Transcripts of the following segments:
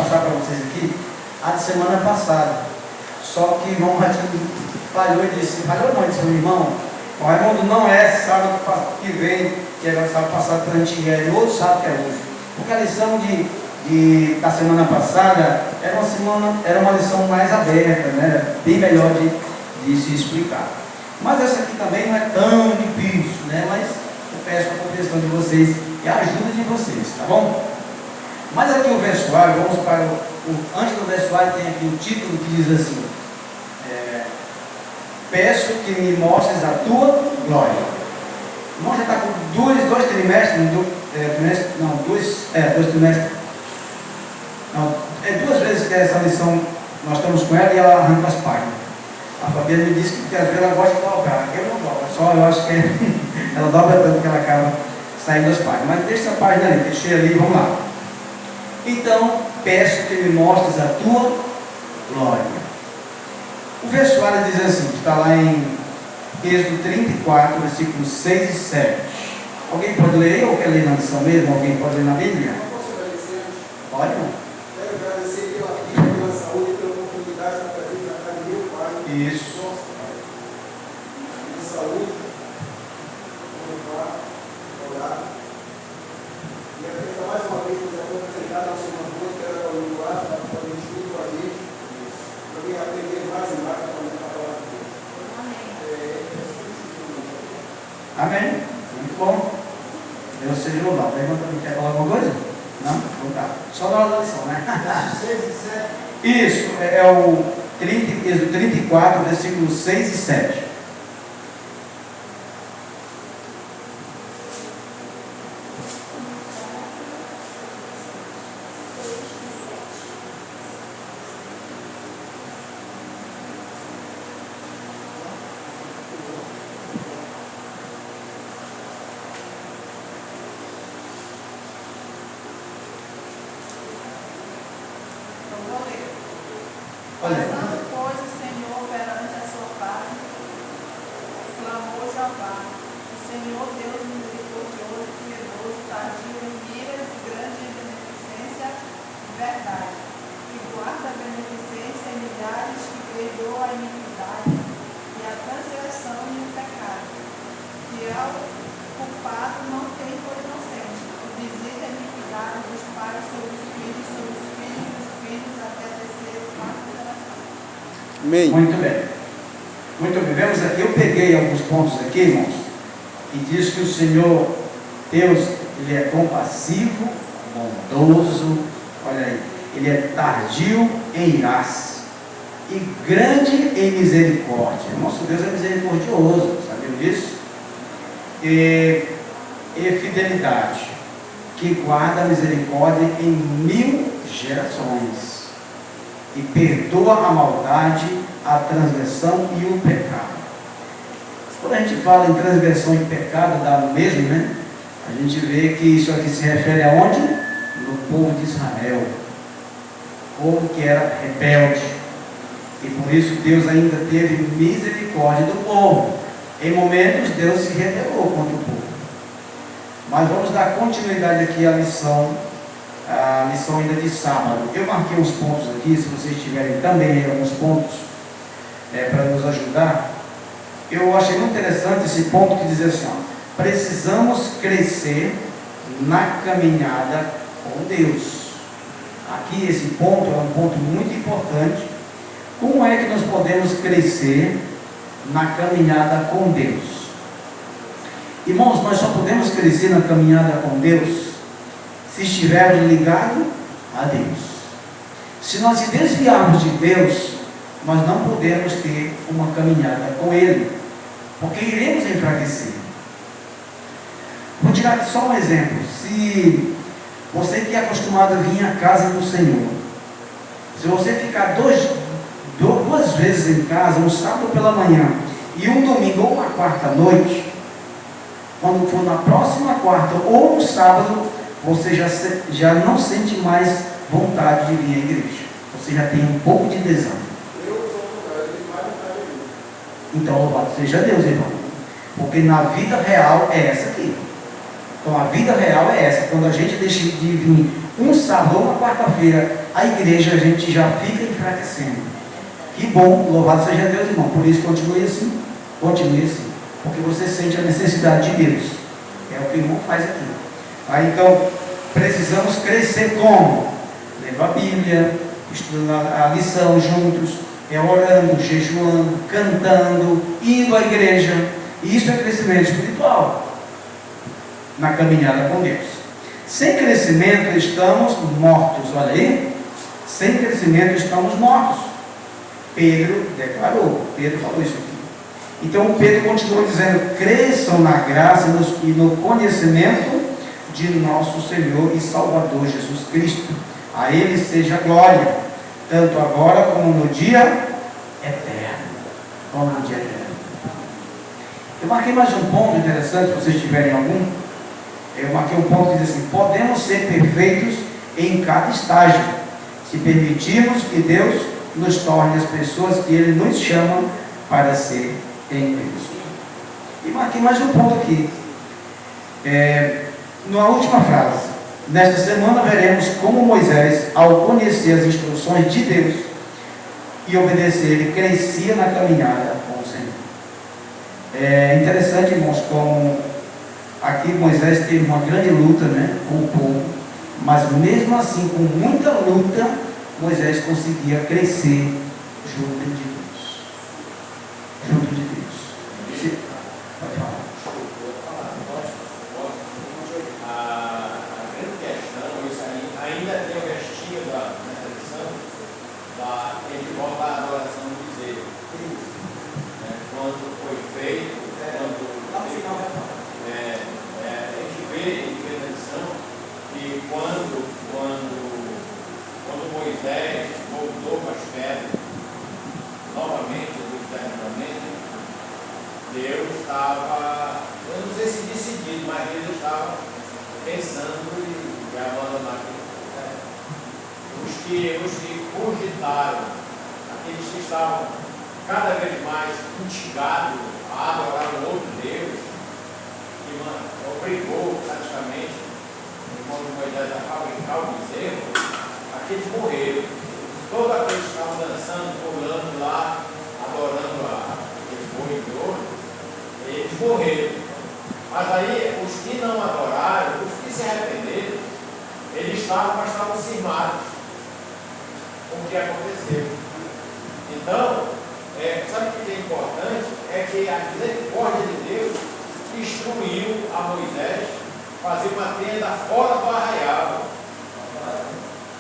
mostrar para vocês aqui a de semana passada. Só que o irmão Raimundo falhou e disse, falhou não, disse, irmão, o Raimundo não é sábado que vem, que é sábado passado para a gente é outro sábado que é hoje. Porque a lição da semana passada era uma lição mais aberta, né? Bem melhor de se explicar. Mas essa aqui também não é tão difícil, né? Mas eu peço a compreensão de vocês e a ajuda de vocês, tá bom? Mas aqui o versículo, vamos para antes do versículo tem aqui o título que diz assim, peço que me mostres a tua glória. O irmão já está com dois trimestres, dois trimestres, não, duas vezes que essa lição nós estamos com ela e ela arranca as páginas. A Fabiana me disse que às vezes ela gosta de dobrar, eu não dobro, só eu acho que ela dobra tanto que ela acaba saindo das páginas. Mas deixa essa página ali, deixei ali, vamos lá. Então, peço que me mostres a tua glória. O versículo diz assim, está lá em Êxodo 34, versículos 6 e 7. Alguém pode ler ou quer ler na lição mesmo? Alguém pode ler na Bíblia? Pode, não? Quero agradecer pela vida, pela saúde, pela oportunidade de estar presente na casa do meu pai. Isso. De saúde, orar. E apresentar mais uma vez, nos apresentar a nossa irmã, que era para o lugar, para fazer estudo com a gente. Para mim aprender mais e mais para a palavra de Deus. Amém. Muito bom. Deus seja louvado. Pergunta, quer falar alguma coisa? Não? Então tá. Só na hora da lição, né? 6 e 7. Isso, é o Êxodo 34, versículos 6 e 7. Passando, pois, o Senhor perante a sua face, clamou Jeová, o Senhor Deus misericordioso, piedoso, tardio em iras e grande em beneficência e verdade, que guarda a beneficência em milhares, que perdoa a iniquidade e a transgressão e o pecado, que ao culpado não tem por inocente, que visita a iniquidade dos pais sobre os filhos dos filhos até a terceira e quarta geração. Amém. Muito bem. Muito bem. Vemos aqui, eu peguei alguns pontos aqui, irmãos, e diz que o Senhor Deus, Ele é compassivo, bondoso, olha aí, Ele é tardio em irar-se e grande em misericórdia. Nosso Deus é misericordioso, sabiam disso? E fidelidade, que guarda a misericórdia em 1000 gerações e perdoa a maldade, a transgressão e o pecado. Quando a gente fala em transgressão e pecado, dá no mesmo, né? A gente vê que isso aqui se refere a onde? No povo de Israel, povo que era rebelde, e por isso Deus ainda teve misericórdia do povo. Em momentos Deus se rebelou contra o povo. Mas vamos dar continuidade aqui à lição ainda de sábado. Eu marquei uns pontos aqui, se vocês tiverem também aí alguns pontos para nos ajudar. Eu achei muito interessante esse ponto que diz assim, ó, precisamos crescer na caminhada com Deus. Aqui esse ponto é um ponto muito importante. Como é que nós podemos crescer na caminhada com Deus? Irmãos, nós só podemos crescer na caminhada com Deus se estivermos ligados a Deus. Se nós se desviarmos de Deus, nós não podemos ter uma caminhada com Ele, porque iremos enfraquecer. Vou tirar aqui só um exemplo. Se você que é acostumado a vir à casa do Senhor, se você ficar duas vezes em casa, um sábado pela manhã e um domingo ou uma quarta noite, quando for na próxima quarta ou no sábado, você já não sente mais vontade de vir à igreja. Você já tem um pouco de desânimo. Então, louvado seja Deus, irmão. Porque na vida real é essa aqui. Então, a vida real é essa. Quando a gente deixa de vir um sábado ou uma quarta-feira, a igreja, a gente já fica enfraquecendo. Que bom, louvado seja Deus, irmão. Por isso, continue assim, porque você sente a necessidade de Deus. É o que o irmão faz aqui. Aí, então, precisamos crescer como? Lendo a Bíblia, estudando a lição juntos, orando, jejuando, cantando, indo à igreja. Isso é crescimento espiritual na caminhada com Deus. Sem crescimento estamos mortos. Olha aí, sem crescimento estamos mortos. Pedro declarou, Pedro falou isso aqui. Então Pedro continua dizendo: cresçam na graça e no conhecimento de nosso Senhor e Salvador Jesus Cristo. A Ele seja a glória, tanto agora como no dia eterno. Como no dia eterno. Eu marquei mais um ponto interessante, se vocês tiverem algum. Eu marquei um ponto que diz assim: podemos ser perfeitos em cada estágio, se permitirmos que Deus nos torne as pessoas que Ele nos chama para ser em Deus. E marquei mais um ponto aqui. Na última frase: nesta semana veremos como Moisés, ao conhecer as instruções de Deus e obedecer, ele crescia na caminhada com o Senhor. É interessante, irmãos, como aqui Moisés teve uma grande luta, né, com o povo, mas mesmo assim, com muita luta, Moisés conseguia crescer junto de Deus. Junto de Deus. Pode falar. A grande questão, isso aí, ainda tem o restinho nessa lição, ele volta à adoração do bezerro. Quando foi feito, Lá no final vai falar. a gente vê na lição que quando Moisés voltou para as pedras, novamente, Deus estava, eu não sei se decidido, mas Deus estava pensando em abandonar os que cogitaram, aqueles que estavam cada vez mais instigados a adorar um outro Deus, que obrigou praticamente, quando Moisés a fabricar o bezerro, aqueles morreram. Todos aqueles que estavam dançando, pulando lá, adorando aqueles boi de ouro, eles morreram. Mas aí, os que não adoraram, os que se arrependeram, eles estavam cismados com o que aconteceu. Então, sabe o que é importante? É que a misericórdia de Deus instruiu a Moisés fazer uma tenda fora do arraial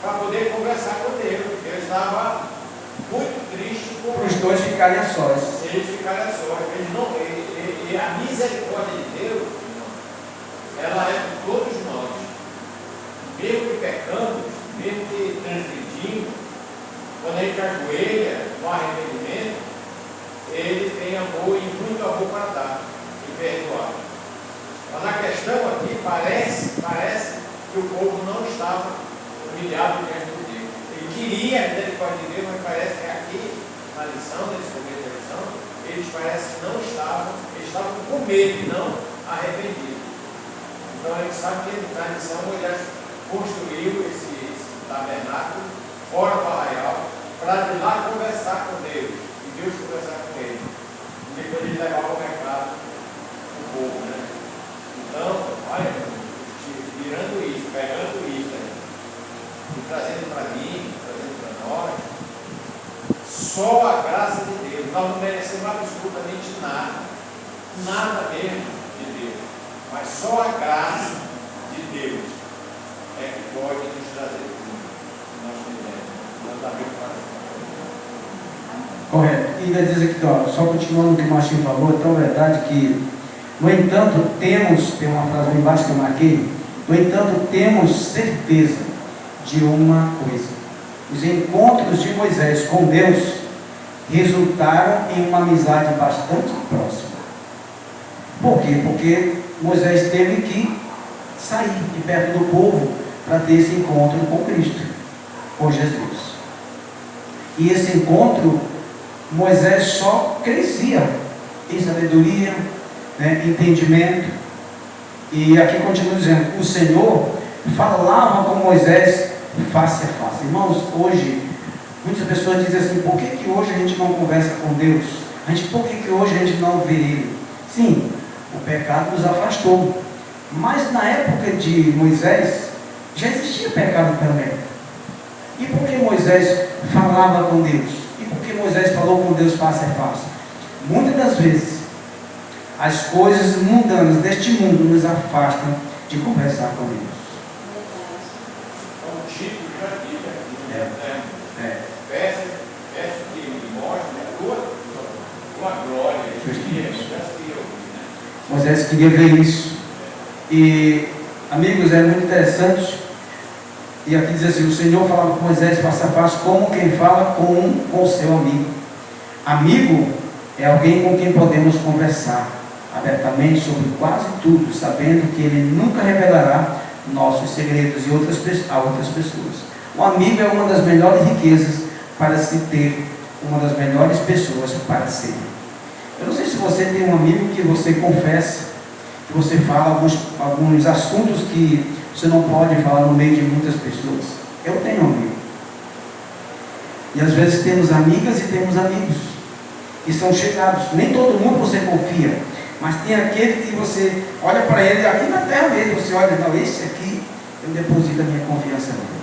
para poder conversar com Deus, porque ele estava muito triste com Os dois ficarem a sós. eles ficarem a sós. A misericórdia de Deus, ela é por todos nós. Mesmo que pecamos, mesmo que transgredimos, quando a gente ajoelha no arrependimento, ele tem amor e muito amor para dar e perdoar. Mas a questão aqui parece que o povo não estava humilhado diante de Deus. Ele queria a misericórdia de Deus, mas parece que aqui, na lição, nesse começo da lição, eles parecem que não estavam, eles estavam com medo e não arrependidos. Então a gente sabe que na lição Moisés construiu esse tabernáculo fora do arraial para ir lá conversar com Deus e Deus conversar com ele. E depois ele levava o recado do povo, né? Então, olha, virando isso, pegando isso aí, e trazendo para mim, trazendo para nós, só a graça de Deus. Nós não merecemos absolutamente nada, nada mesmo de Deus, mas só a graça de Deus é que pode nos trazer tudo que nós fizemos. Nós sabemos para Correto. E ainda diz aqui, ó, só continuando o que o Martinho falou, é tão verdade que, no entanto, tem uma frase bem embaixo que eu marquei, no entanto, temos certeza de uma coisa: os encontros de Moisés com Deus resultaram em uma amizade bastante próxima. Por quê? Porque Moisés teve que sair de perto do povo para ter esse encontro com Cristo, com Jesus. E esse encontro, Moisés só crescia em sabedoria, né, entendimento. E aqui continua dizendo: o Senhor falava com Moisés face a face. Irmãos, hoje, muitas pessoas dizem assim, por que hoje a gente não conversa com Deus? Por que hoje a gente não vê Ele? Sim, o pecado nos afastou. Mas na época de Moisés, já existia pecado também. E por que Moisés falava com Deus? E por que Moisés falou com Deus face a face? Muitas das vezes, as coisas mundanas deste mundo nos afastam de conversar com Deus. É um tipo de vida aqui, peça que me mostre tua glória. Moisés queria ver isso. E, amigos, é muito interessante. E aqui diz assim, o Senhor falava com Moisés face a face, como quem fala com o seu amigo. Amigo é alguém com quem podemos conversar abertamente sobre quase tudo, sabendo que ele nunca revelará nossos segredos a outras pessoas. O amigo é uma das melhores riquezas para se ter, uma das melhores pessoas para ser. Eu não sei se você tem um amigo que você confessa, que você fala alguns assuntos que você não pode falar no meio de muitas pessoas. Eu tenho um amigo. E às vezes temos amigas e temos amigos que são chegados. Nem todo mundo você confia, mas tem aquele que você olha para ele aqui na terra mesmo. Você olha, não, esse aqui eu deposito a minha confiança nele.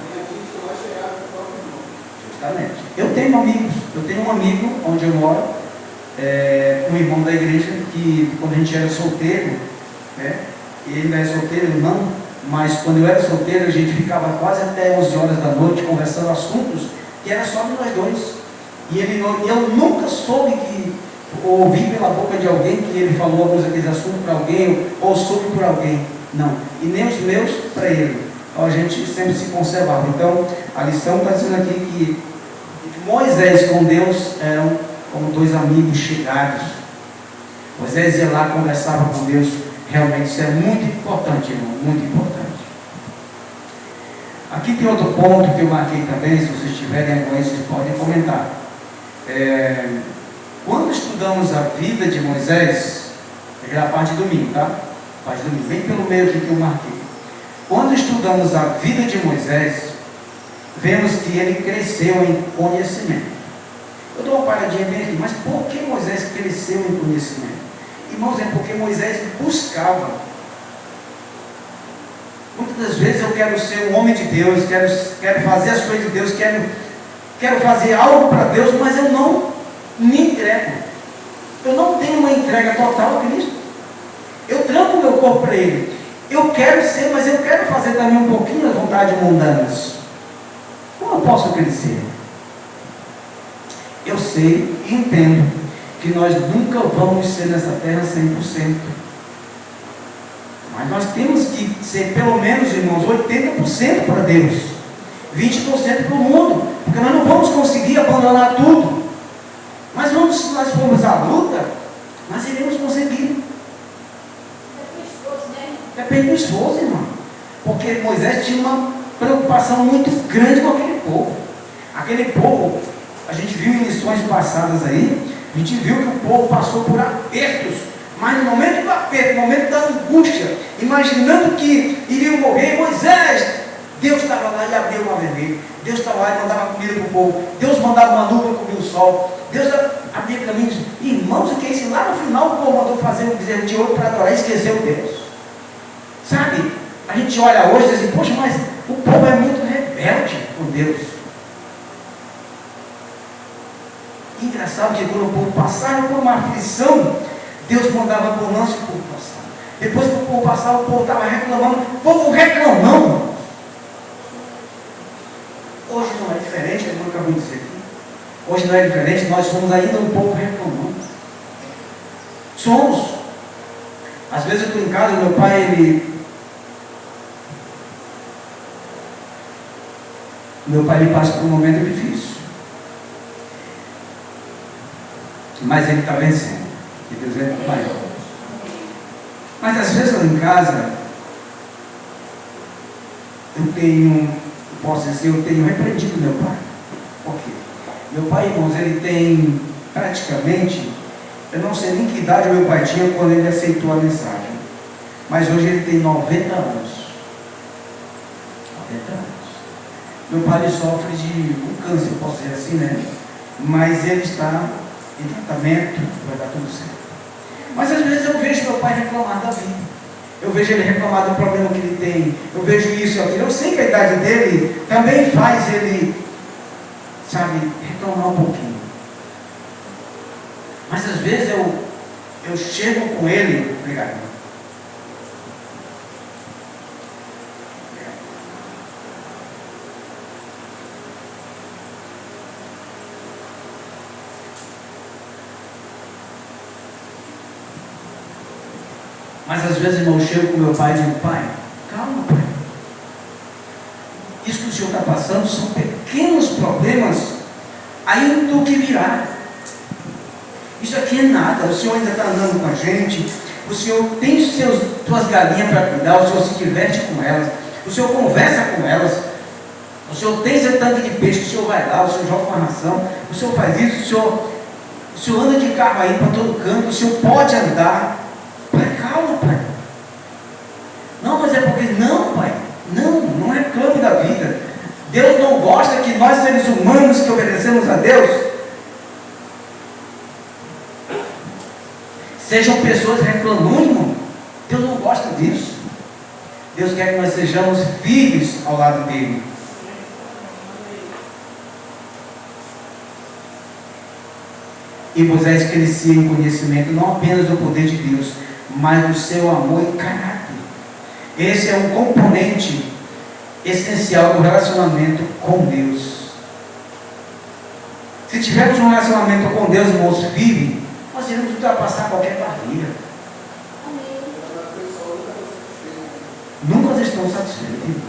Justamente. Eu tenho amigos. Eu tenho um amigo onde eu moro, um irmão da igreja, que quando a gente era solteiro, ele não é solteiro, não. Mas quando eu era solteiro, a gente ficava quase até 11 horas da noite conversando assuntos que era só de nós dois. E eu nunca soube ouvi pela boca de alguém que ele falou alguns daqueles assuntos para alguém, ou soube por alguém. Não. E nem os meus para ele. Então a gente sempre se conservava. Então a lição está dizendo aqui que Moisés com Deus eram como dois amigos chegados. Moisés ia lá, conversava com Deus. Realmente isso é muito importante, irmão, muito importante. Aqui tem outro ponto que eu marquei também, se vocês tiverem alguma coisa, vocês podem comentar. Quando estudamos a vida de Moisés, é a parte de domingo, tá? Parte de domingo, bem pelo meio aqui que eu marquei. Quando estudamos a vida de Moisés, vemos que ele cresceu em conhecimento. Eu dou uma paradinha bem aqui, mas por que Moisés cresceu em conhecimento? Irmãos, é porque Moisés buscava. Muitas das vezes eu quero ser um homem de Deus, quero fazer as coisas de Deus, quero fazer algo para Deus, mas eu não me entrego. Eu não tenho uma entrega total a Cristo. Eu tranco meu corpo para Ele. Eu quero ser, mas eu quero fazer também um pouquinho as vontades mundanas. Como eu posso crescer? Eu sei e entendo que nós nunca vamos ser nessa terra 100%. Mas nós temos que ser pelo menos, irmãos, 80% para Deus, 20% para o mundo, porque nós não vamos conseguir abandonar tudo. Mas se nós formos à luta, nós iremos conseguir. Depende do esforço, irmão. Porque Moisés tinha uma preocupação muito grande com aquele povo. Aquele povo, a gente viu em lições passadas aí, a gente viu que o povo passou por apertos, mas no momento do aperto, no momento da angústia, imaginando que iriam morrer, Moisés, Deus estava lá e abriu o mar vermelho. Deus estava lá e mandava comida para o povo. Deus mandava uma nuvem para cobrir o sol. Deus abria caminhos. Irmãos, o que é isso? Lá no final o povo mandou fazer um bezerro de ouro para adorar e esqueceu Deus. Sabe? A gente olha hoje e diz assim, poxa, mas o povo é muito rebelde com Deus. Engraçado que quando o povo passava por uma aflição, Deus mandava bonança e o povo passava. Depois que o povo passava, o povo estava reclamando. O povo reclamando. Hoje não é diferente, eu acabei de dizer aqui. Hoje não é diferente, nós somos ainda um povo reclamando. Somos. Às vezes eu estou em casa, meu pai, ele passa por um momento difícil. Mas ele está vencendo. E Deus é maior. Mas às vezes lá em casa, eu tenho repreendido meu pai. Por quê? Meu pai, irmãos, ele tem praticamente, eu não sei nem que idade meu pai tinha quando ele aceitou a mensagem. Mas hoje ele tem 90 anos. Meu pai ele sofre de um câncer, posso dizer assim, né? Mas ele está em tratamento, vai dar tudo certo. Mas às vezes eu vejo meu pai reclamar da vida. Eu vejo ele reclamar do problema que ele tem. Eu vejo isso e aquilo. Eu sei que a idade dele também faz ele, sabe, reclamar um pouquinho. Mas às vezes eu chego com ele, obrigado. Mas às vezes, irmão, eu chego com meu pai e digo: pai, calma, pai. Isso que o senhor está passando são pequenos problemas ainda do que virá. Isso aqui é nada. O senhor ainda está andando com a gente. O senhor tem suas galinhas para cuidar. O senhor se diverte com elas. O senhor conversa com elas. O senhor tem seu tanque de peixe. O senhor vai lá. O senhor joga uma ração. O senhor faz isso. O senhor anda de carro aí para todo canto. O senhor pode andar. Pai, calma, pai. Não, mas é porque... Não, pai. Não reclame da vida. Deus não gosta que nós, seres humanos, que obedecemos a Deus, sejam pessoas reclamando, irmão. Deus não gosta disso. Deus quer que nós sejamos firmes ao lado dele. E Moisés crescia em conhecimento não apenas do poder de Deus, mas do seu amor e caráter. Esse é um componente essencial do relacionamento com Deus. Se tivermos um relacionamento com Deus, irmãos, firme, nós iremos ultrapassar qualquer barreira. Nunca estão satisfeitos.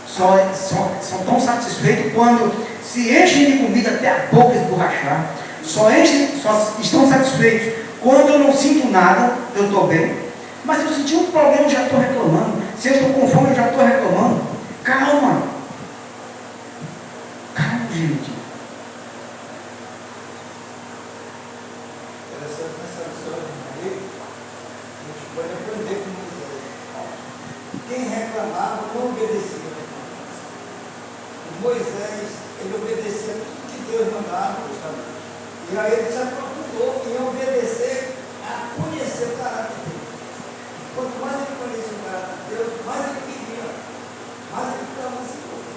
São tão satisfeitos quando se enchem de comida até a boca esborrachar. Só estão satisfeitos quando eu não sinto nada, eu estou bem. Mas se eu sentir um problema, eu já estou reclamando. Se eu estou com fome, eu já estou reclamando. Calma. Calma, gente. Interessante nessa lição de Maria, a gente pode aprender com Moisés. Quem reclamava não obedecia. Moisés, ele obedecia tudo que Deus mandava. E aí ele se aprofundou em obedecer a conhecer o caráter de Deus. Quanto mais ele conhecia o caráter de Deus, mais ele queria, mais ele ficava ansioso.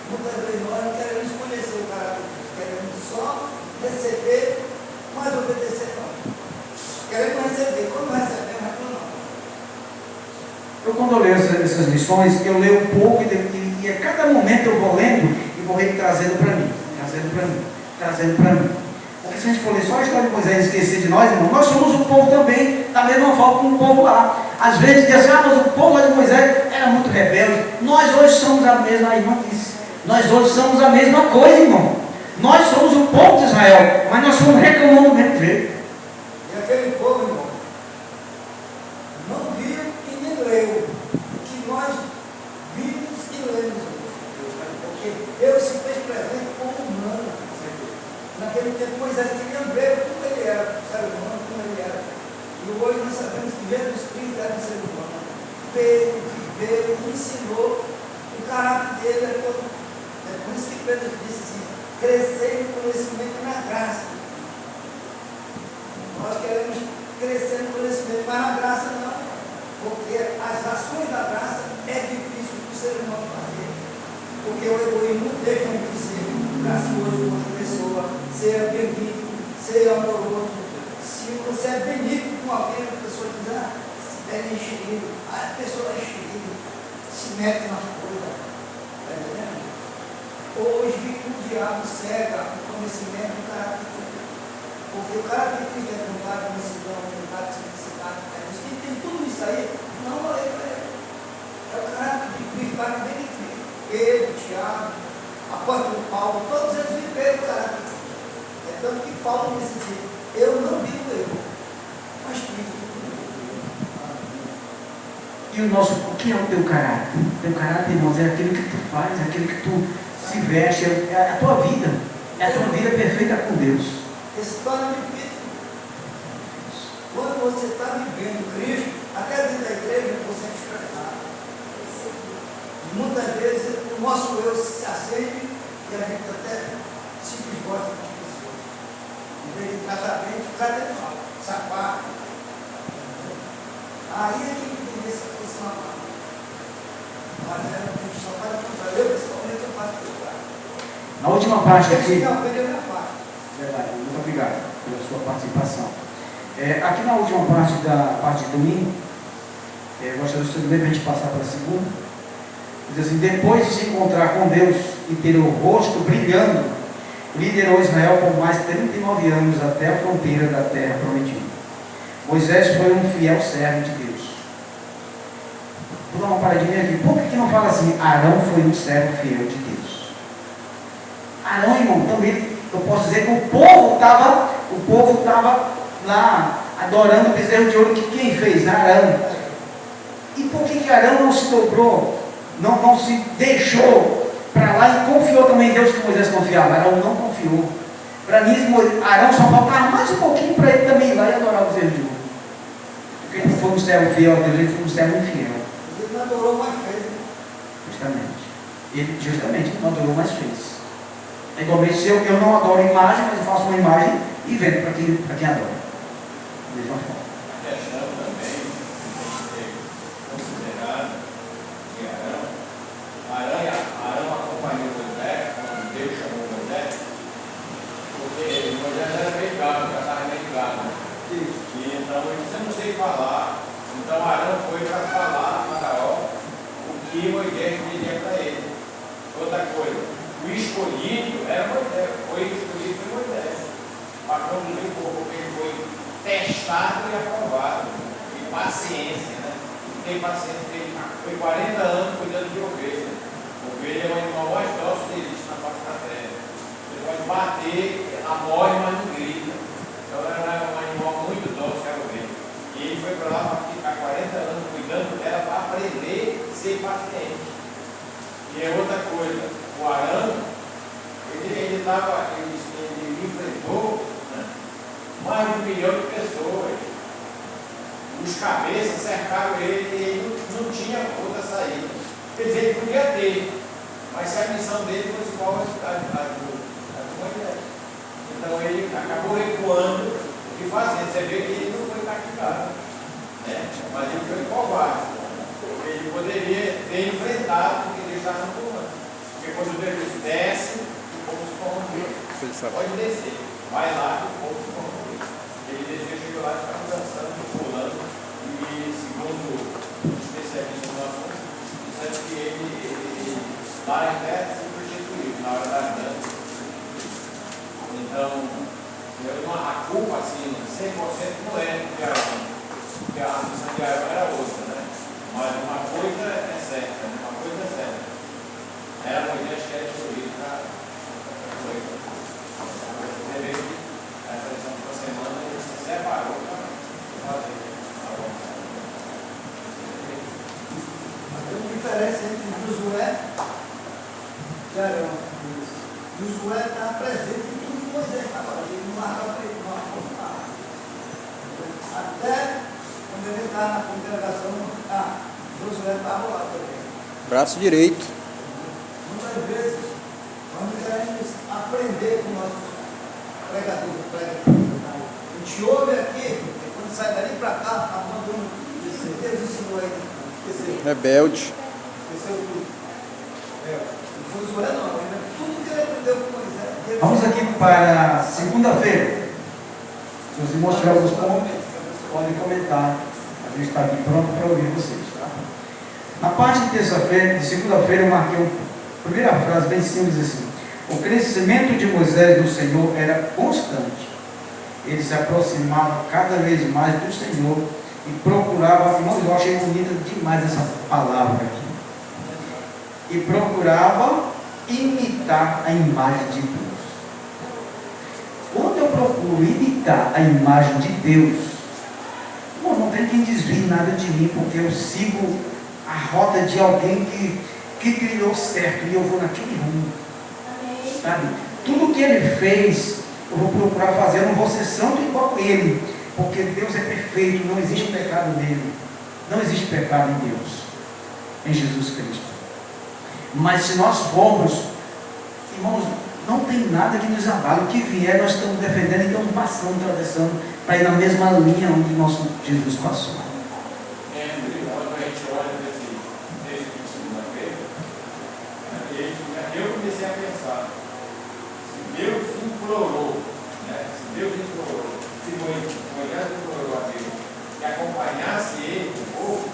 Muitas vezes nós não queremos conhecer o caráter de Deus, queremos só receber, mas obedecer não. Queremos receber, quando recebemos, reclamamos. Eu, quando eu leio essas lições, eu leio um pouco e a cada momento eu vou lendo e vou trazendo para mim. Porque se a gente for ler só a história de Moisés e esquecer de nós, irmão, nós somos um povo também, da mesma forma como o povo lá. Às vezes diz assim: mas o povo lá de Moisés era muito rebelde. Nós hoje somos a mesma, a irmã disse. Nós hoje somos a mesma coisa, irmão. Nós somos o povo de Israel, mas nós somos reclamando do mesmo jeito. E aquele povo, irmão, não viu e nem leu o que nós vimos e lemos. Porque Deus se fez presente como humano. Naquele tempo Moisés queria ver como ele era, ser humano, como ele era. E hoje nós sabemos que Jesus Cristo era um ser humano. Veio, viveu, ensinou. O caráter dele é todo. É por isso que Pedro disse assim: crescer no conhecimento e na graça. Nós queremos crescer no conhecimento, mas na graça não. Porque as ações da graça é difícil para o ser humano fazer. Porque o egoísmo não deixa a gente ser gracioso com outra pessoa, ser benigno, ser amoroso. Se você é benigno com alguém, a pessoa diz: é enxerido, a pessoa é enxerida, se mete nas coisas. Está entendendo? Hoje o diabo cega o conhecimento do caráter de Deus. Porque o caráter de Deus é vontade, mansidão, humildade, simplicidade. Quem tem tudo isso aí, não valeu para ele. É o caráter de Cristo, para bem de Cristo. Pedro, Tiago, apóstolo Paulo, todos eles viveram o caráter de Cristo. É tanto que Paulo disse assim: eu não vivo eu, mas Cristo. E o que é o teu caráter? O teu caráter, irmãos, é aquilo que tu faz, é aquilo que tu se veste, é a tua vida. É a tua vida perfeita com Deus. Esse torna difícil. Quando você está vivendo Cristo, até dentro da igreja você é estressado. Muitas vezes o nosso eu se acende e a gente até se desgosta com as pessoas. Em vez de tratar bem, trata mal, sapato. Aí é que tem esse aproximamento. Mas a gente só faz contra eu, principalmente eu faço pelo. Na última parte aqui. Não, perdeu a minha parte. Verdade, muito obrigado pela sua participação. Aqui na última parte da parte de domingo, gostaria de ler para a gente passar para a segunda. Diz assim: depois de se encontrar com Deus e ter o rosto brilhando, liderou Israel por mais 39 anos até a fronteira da terra prometida. Moisés foi um fiel servo de Deus. Vou dar uma paradinha aqui. Por que não fala assim? Arão foi um servo fiel de Deus. Arão, irmão, também eu posso dizer que o povo estava lá adorando o bezerro de ouro que quem fez? Arão. E por que Arão não se dobrou, não se deixou para lá e confiou também em Deus que Moisés confiava? Arão não confiou. Para mim, Arão só faltava mais um pouquinho para ele também ir lá e adorar o bezerro de ouro. Porque ele não foi um servo fiel a Deus, ele foi um servo infiel. Ele não adorou, mas fez. Justamente, ele não adorou, mas fez. É igualmente se eu não adoro imagem, mas eu faço uma imagem e vendo para quem adora. Da mesma forma. A questão também tem que ser considerada que Arão acompanhou Moisés, quando Deus chamou Moisés, porque Moisés era americano, já estava americano. E então ele disse: eu não sei falar. Então Arão foi para falar a Faraó o que Moisés diria para ele. Outra coisa, o escolhido era Moisés, foi escolhido por Moisés. Para conduzir o povo, porque ele foi testado e aprovado. E paciência, né? Tem paciência, ele foi 40 anos cuidando de ovelha. Ovelha é o animal mais dócil que existe na face da terra. Ele pode bater, ela morre, mas não grita. Então era um animal muito dócil, que era ovelha. E ele foi para lá para ficar 40 anos cuidando dela para aprender a ser paciente. E é outra coisa, o Arão, ele enfrentou, né, mais de 1 milhão de pessoas. Os cabeças cercaram ele e ele não tinha outra saída. Quer dizer, ele podia ter, mas se a missão dele fosse igual a de Moisés. Então ele acabou recuando o que fazer. Você vê que ele não foi castigado, né? Mas ele foi covarde. Ele poderia ter enfrentado o que Deus estava no comando. Porque quando Deus desce, o povo se corrompeu. Pode descer, vai lá que o povo se corrompeu. Ele desceu, chegou lá e ficava dançando, pulando. E segundo especialistas do assunto, dizendo que ele lá até se prostituiu na hora da dança. Então, a culpa assim, 100% não é de Arão, porque a missão de Arão era outra, né? Mas uma coisa é certa, uma coisa é certa. Era Moisés que era escolhido para a coisa. Você vê que essa lição da semana ele se separou para fazer a vontade. Tem uma diferença entre Josué e Arão. Josué está presente em tudo que Moisés estava ali, não marcava para ele, não marcava. Até quando ele está na congregação, Josué estava lá também. Braço direito. Muitas vezes, nós queremos aprender com nossos pregadores. A gente ouve aqui, e quando sai dali para cá, abandona tudo isso. Deus ensinou aí, esqueceu. Rebelde. Esqueceu tudo. Josué não, tudo que ele aprendeu com Moisés. Vamos aqui para segunda-feira. Se os irmãos tiverem alguns pontos, podem comentar. A gente está aqui pronto para ouvir vocês. Tá? Na parte de terça-feira, de segunda-feira, eu marquei a primeira frase bem simples assim: o crescimento de Moisés do Senhor era constante. Ele se aproximava cada vez mais do Senhor e procurava, irmãos, eu achei bonita demais essa palavra aqui. E procurava imitar a imagem de Deus. Quando eu procuro imitar a imagem de Deus, não tem quem desvie nada de mim, porque eu sigo a rota de alguém que trilhou certo e eu vou naquele rumo. Sabe? Tudo que ele fez, eu vou procurar fazer. Eu não vou ser santo igual ele, porque Deus é perfeito, não existe pecado nele. Não existe pecado em Deus, em Jesus Cristo. Mas se nós formos, irmãos, não tem nada que nos abale. O que vier, nós estamos defendendo e estamos passando, atravessando, para ir na mesma linha onde nosso Jesus passou. Quando a gente olha nesse texto de segunda-feira, eu comecei a pensar, se Deus implorou, se Moisés implorou a Deus que acompanhasse ele, o povo,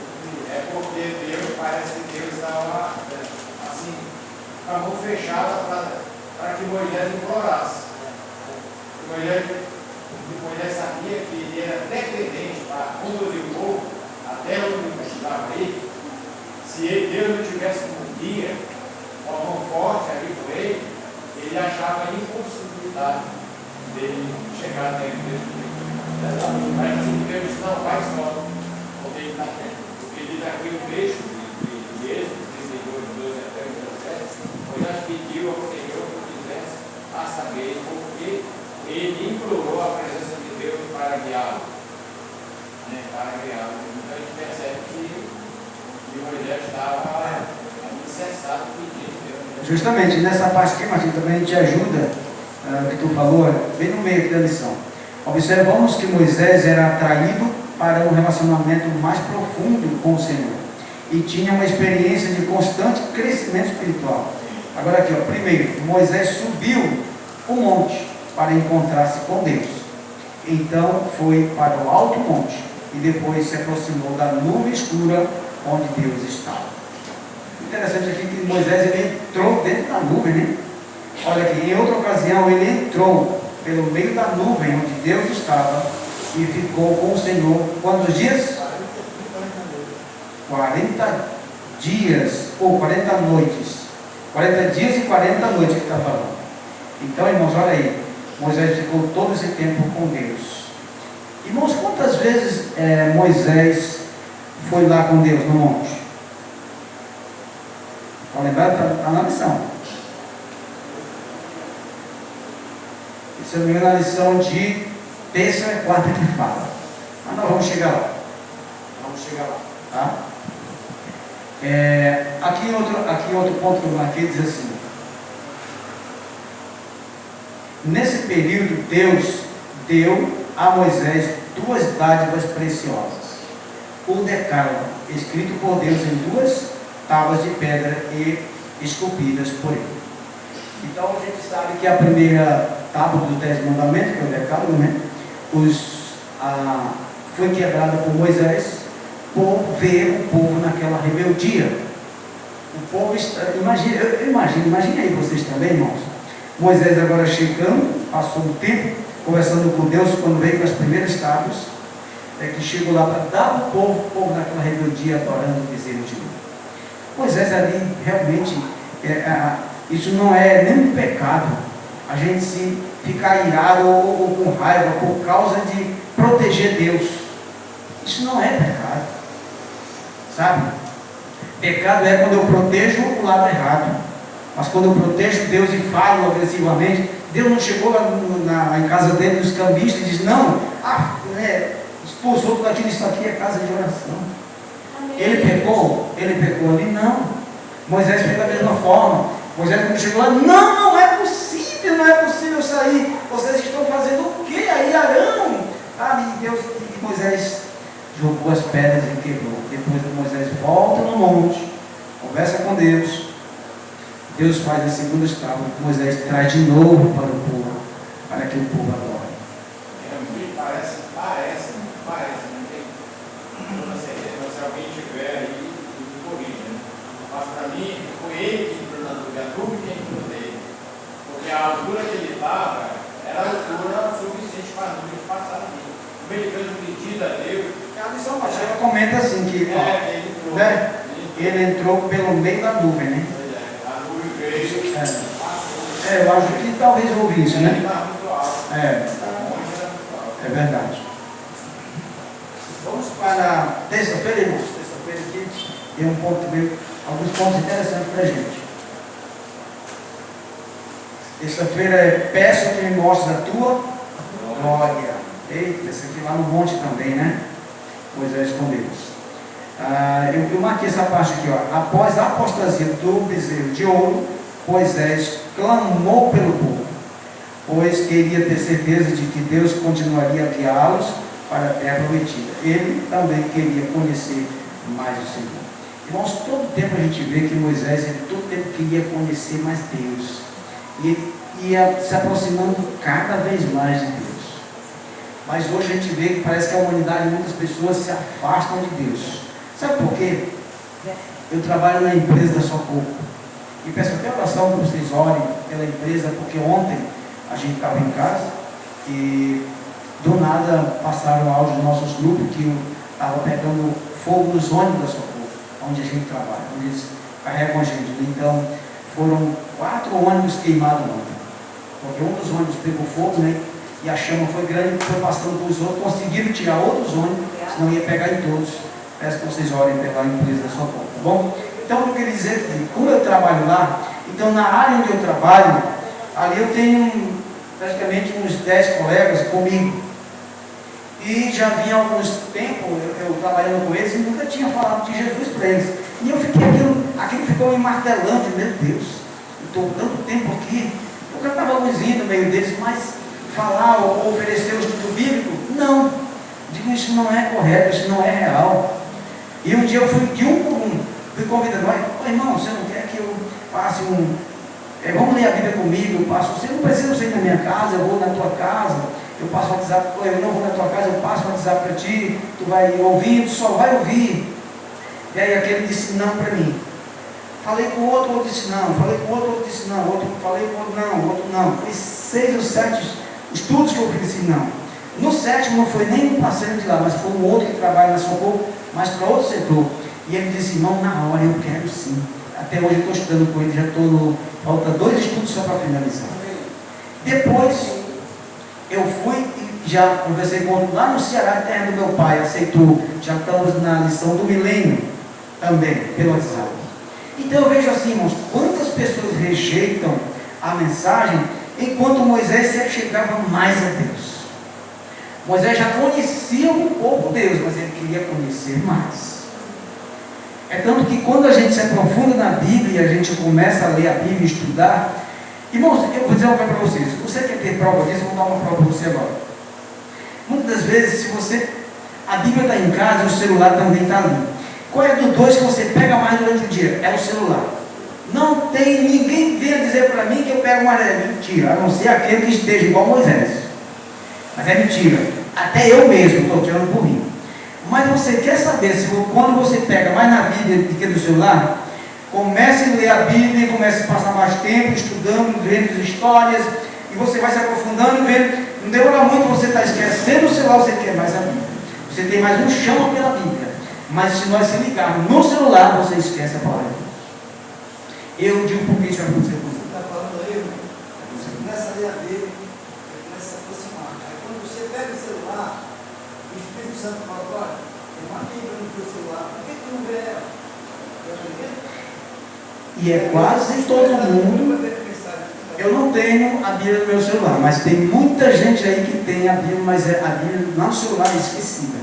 é porque Deus, parece que Deus estava assim, com a mão fechada para que Moisés implorasse. Moisés sabia que ele era dependente para conduzir o povo até onde precisava ir. Se Deus não tivesse um guia, com a mão forte ali por ele achava impossibilidade dele chegar até ele. Mas assim, Deus não vai só, porque ele diz aqui o trecho de Êxodo 32, 12 até o 17, Moisés pediu ao Senhor que fizesse a saber porque ele implorou a presença de Deus para guiá-lo. Então a gente percebe que Moisés estava incessado pedindo Deus. Justamente nessa parte aqui, Martim, também te ajuda, o que tu falou, bem no meio da lição. Observamos que Moisés era atraído para um relacionamento mais profundo com o Senhor e tinha uma experiência de constante crescimento espiritual. Agora aqui, primeiro, Moisés subiu o monte para encontrar-se com Deus. Então foi para o alto monte e depois se aproximou da nuvem escura onde Deus estava. Interessante aqui que Moisés ele entrou dentro da nuvem, né? Olha aqui, em outra ocasião ele entrou pelo meio da nuvem onde Deus estava e ficou com o Senhor quantos dias? 40 dias ou 40 noites. 40 dias e 40 noites que está falando. Então, irmãos, olha aí, Moisés ficou todo esse tempo com Deus. Irmãos, quantas vezes Moisés foi lá com Deus no monte? Para lembrar, está na lição. Se eu não me engano, na lição de terça e quarta que fala. Mas nós vamos chegar lá. Tá? Aqui outro ponto que eu marquei diz assim: nesse período Deus deu a Moisés duas dádivas preciosas: o decálogo, escrito por Deus em duas tábuas de pedra e esculpidas por ele. Então a gente sabe que a primeira tábua dos 10 mandamentos, que é o decálogo, né, foi quebrada por Moisés por ver o povo naquela rebeldia. O povo imagine aí vocês também, irmãos. Moisés agora chegando, passou um tempo conversando com Deus quando veio com as primeiras tábuas, que chegou lá para dar ao povo, o povo naquela rebeldia adorando o bezerro de ouro. Moisés ali realmente, isso não é nem um pecado, a gente se ficar irado ou com raiva por causa de proteger Deus. Isso não é pecado, sabe? Pecado é quando eu protejo o lado errado. Mas quando eu protejo Deus e falo agressivamente, Deus não chegou lá em casa dele dos cambistas e diz: não, expulsou tudo aquilo, isso aqui é casa de oração. Amém. Ele pecou ali, não. Moisés fez da mesma forma. Moisés quando chegou lá: não é possível sair. Vocês estão fazendo o quê aí, Arão? E Moisés jogou as pedras e quebrou. Depois Moisés volta no monte, conversa com Deus. Deus faz a segunda tábua, Moisés traz de novo para o povo, para que o povo adore. Parece, não tem toda certeza, mas se alguém tiver aí, me corrija, né? Mas para mim, foi ele que entrou na dúvida, a dúvida que entrou nele. Porque a altura que ele estava era a altura suficiente para a dúvida passar ali. Como ele fez um pedido a Deus. A lição Pacheco comenta assim que ele entrou pelo meio da nuvem, né? Eu acho que talvez houve isso, né? É verdade. Vamos para terça-feira, irmãos. Terça-feira aqui tem alguns pontos interessantes para a gente. Terça-feira é: peço que me mostre a tua glória. Eita, esse aqui lá no monte também, né? Moisés com Deus. Eu marquei essa parte aqui, ó. Após a apostasia do bezerro de ouro, Moisés clamou pelo povo, pois queria ter certeza de que Deus continuaria a guiá-los para a terra prometida. Ele também queria conhecer mais o Senhor. Irmãos, todo tempo a gente vê que Moisés, todo tempo queria conhecer mais Deus. E ele ia se aproximando cada vez mais de Deus. Mas hoje a gente vê que parece que a humanidade, muitas pessoas se afastam de Deus. Sabe por quê? Eu trabalho na empresa da Socorro. E peço até oração para vocês orem pela empresa, porque ontem a gente estava em casa e do nada passaram áudio dos nossos grupos que estava pegando fogo nos ônibus da Socorro, onde a gente trabalha, onde eles carregam a gente. Então foram 4 ônibus queimados ontem, porque um dos ônibus pegou fogo, né? E a chama foi grande, foi passando para os outros, conseguiram tirar outros ônibus, senão ia pegar em todos. Peço que vocês orem pela empresa da Socorro, tá bom? Então eu queria dizer que, como eu trabalho lá, então na área onde eu trabalho, ali eu tenho praticamente uns 10 colegas comigo. E já vinha há alguns tempos eu trabalhando com eles e nunca tinha falado de Jesus para eles. E eu fiquei, aquilo ficou me martelando, meu Deus, eu estou tanto tempo aqui, eu cantava a luzinha no meio deles, mas falar ou oferecer o estudo bíblico, não. Digo, isso não é correto, isso não é real. E um dia eu fui de um por um, fui convidando, irmão, você não quer que eu passe vamos ler a Bíblia comigo, eu passo, você não precisa sair na minha casa, eu vou na tua casa, eu passo o WhatsApp, eu não vou na tua casa, eu passo o WhatsApp para ti, tu vai ouvindo, só vai ouvir. E aí aquele disse não para mim. Falei com o outro disse não, falei com o outro disse não, falei com o outro não, o outro não. Foi 6 ou 7 estudos que eu ofereci não. No 7º não foi nem um parceiro de lá, mas foi um outro que trabalha na Socorro, mas para outro setor. E ele disse, irmão, na hora eu quero sim. Até hoje eu estou estudando com ele, já estou no. Falta 2 estudos só para finalizar. Depois eu fui e já conversei com outro lá no Ceará, terra do meu pai, aceitou. Já estamos na lição do milênio também, pelo WhatsApp. Então eu vejo assim, irmãos, quantas pessoas rejeitam a mensagem, enquanto Moisés se achegava mais a Deus. Moisés já conhecia um pouco Deus, mas ele queria conhecer mais. É tanto que quando a gente se aprofunda na Bíblia e a gente começa a ler a Bíblia e estudar, irmãos, eu vou dizer uma coisa para vocês, você quer ter prova disso, eu vou dar uma prova para você agora. Muitas das vezes, a Bíblia está em casa e o celular também está ali. Qual é do 2 que você pega mais durante o dia? É o celular. Não tem ninguém venha dizer para mim que eu pego mais, é mentira, a não ser aquele que esteja igual Moisés. Mas é mentira. Até eu mesmo estou tirando por mim. Mas você quer saber se quando você pega mais na Bíblia do que no celular, comece a ler a Bíblia, comece a passar mais tempo estudando, vendo as histórias, e você vai se aprofundando e vendo. Não demora muito, você está esquecendo o celular, você quer mais a Bíblia. Você tem mais um chão pela Bíblia. Mas se nós se ligarmos no celular, você esquece a palavra de Deus. Eu digo por que isso vai acontecer com você. Está falando aí, começa a ler a Bíblia, começa a se aproximar. Aí quando você pega o celular, o Espírito Santo fala, olha, tem uma Bíblia no teu celular, por que tu não vê ela? E é quase todo mundo. Eu não tenho a Bíblia no meu celular, mas tem muita gente aí que tem a Bíblia, mas a Bíblia no celular é esquecida.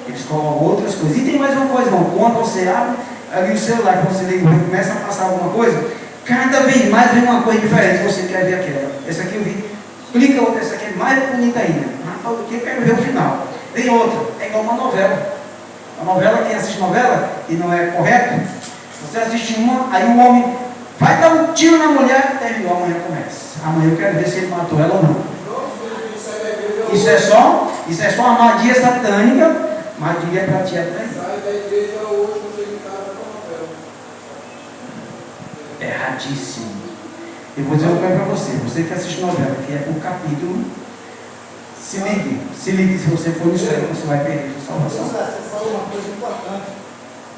Eles colocam outras coisas. E tem mais uma coisa, irmão, quando você abre ali o celular, quando você liga e começa a passar alguma coisa, cada vez mais vem uma coisa diferente, você quer ver aquela. Essa aqui eu vi, clica outra, essa aqui é mais bonita ainda. Rapaz, eu quero ver o final. Tem outra, é igual uma novela. A novela, quem assiste novela e não é correto, você assiste uma, aí o homem vai dar um tiro na mulher, terminou, amanhã começa. Amanhã eu quero ver se ele matou ela ou não. Isso é só uma armadilha satânica, armadilha para ti até. Erradíssimo. Eu vou dizer uma coisa para você que assiste novela, que é um capítulo, se ligue, se você for no céu, você vai perder a salvação. Você falou uma coisa importante.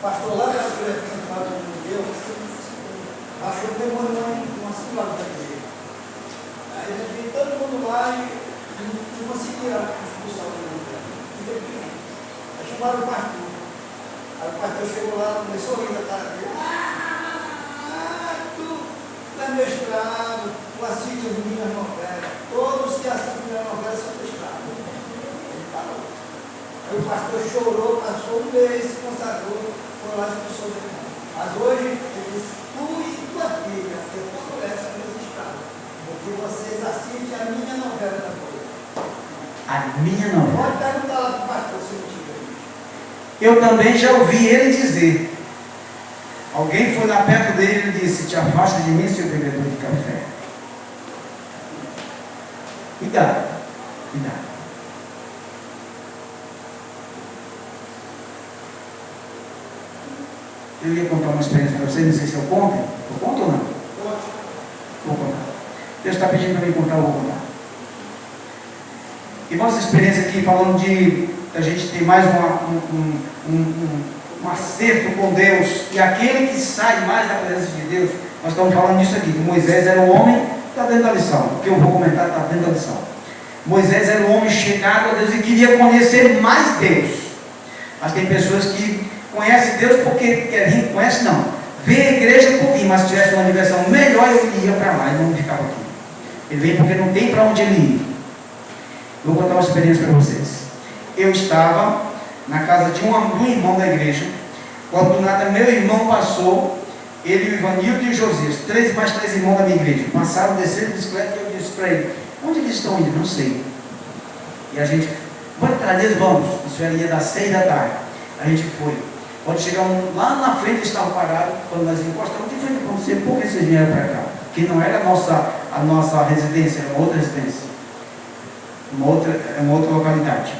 Pastor lá na igreja que você fala de Deus, achou que demorou uma segunda da igreja. Aí a gente veio todo mundo lá e não conseguia expulsar o demônio. Aí chamaram o pastor. Aí o pastor chegou lá, começou a rir da cara dele. Tu é mestrado, tu assiste as minhas novelas. Todos que assistem minhas novelas são mestrados. Ele falou. Aí o pastor chorou, passou um mês, se consagrou, foi lá e expulsou o demônio. Mas hoje, ele diz, tu e tua filha, eu fortalece o meu estado, porque vocês assistem a minha novela da coisa. A minha novela. Pode perguntar lá para o pastor se não tiver. Eu também já ouvi ele dizer. Alguém foi lá perto dele e disse: te afasta de mim, seu bebedor de café. Cuidado, cuidado. Eu ia contar uma experiência para vocês, não sei se eu conto. Eu conto ou não? Vou contar. Deus está pedindo para mim contar, eu vou contar. E nossa experiência aqui, falando de a gente ter mais um acerto com Deus, e aquele que sai mais da presença de Deus, nós estamos falando disso aqui, que Moisés era um homem, está dentro da lição, o que eu vou comentar está dentro da lição. Moisés era um homem chegado a Deus e queria conhecer mais Deus. Mas tem pessoas que conhecem Deus porque quer vir, conhece não, vem à igreja um pouquinho, mas se tivesse uma diversão melhor, ele ia para lá e não ficava aqui. Ele vem porque não tem para onde ele ir. Vou contar uma experiência para vocês. Eu estava na casa de um irmão da igreja, quando do nada meu irmão passou, ele, o Ivanildo e o Josias, 3 mais 3 irmãos da minha igreja, passaram, desceram de bicicleta e eu disse para ele: onde eles estão indo? Não sei. E a gente, vamos atrás deles, vamos. Isso ia das 6 da tarde. A gente foi. Quando chegamos lá na frente, eles estavam parados, quando nós encostamos, o que foi que aconteceu? Por que vocês vieram para cá? Que não era a nossa residência, era uma outra residência. Uma outra localidade.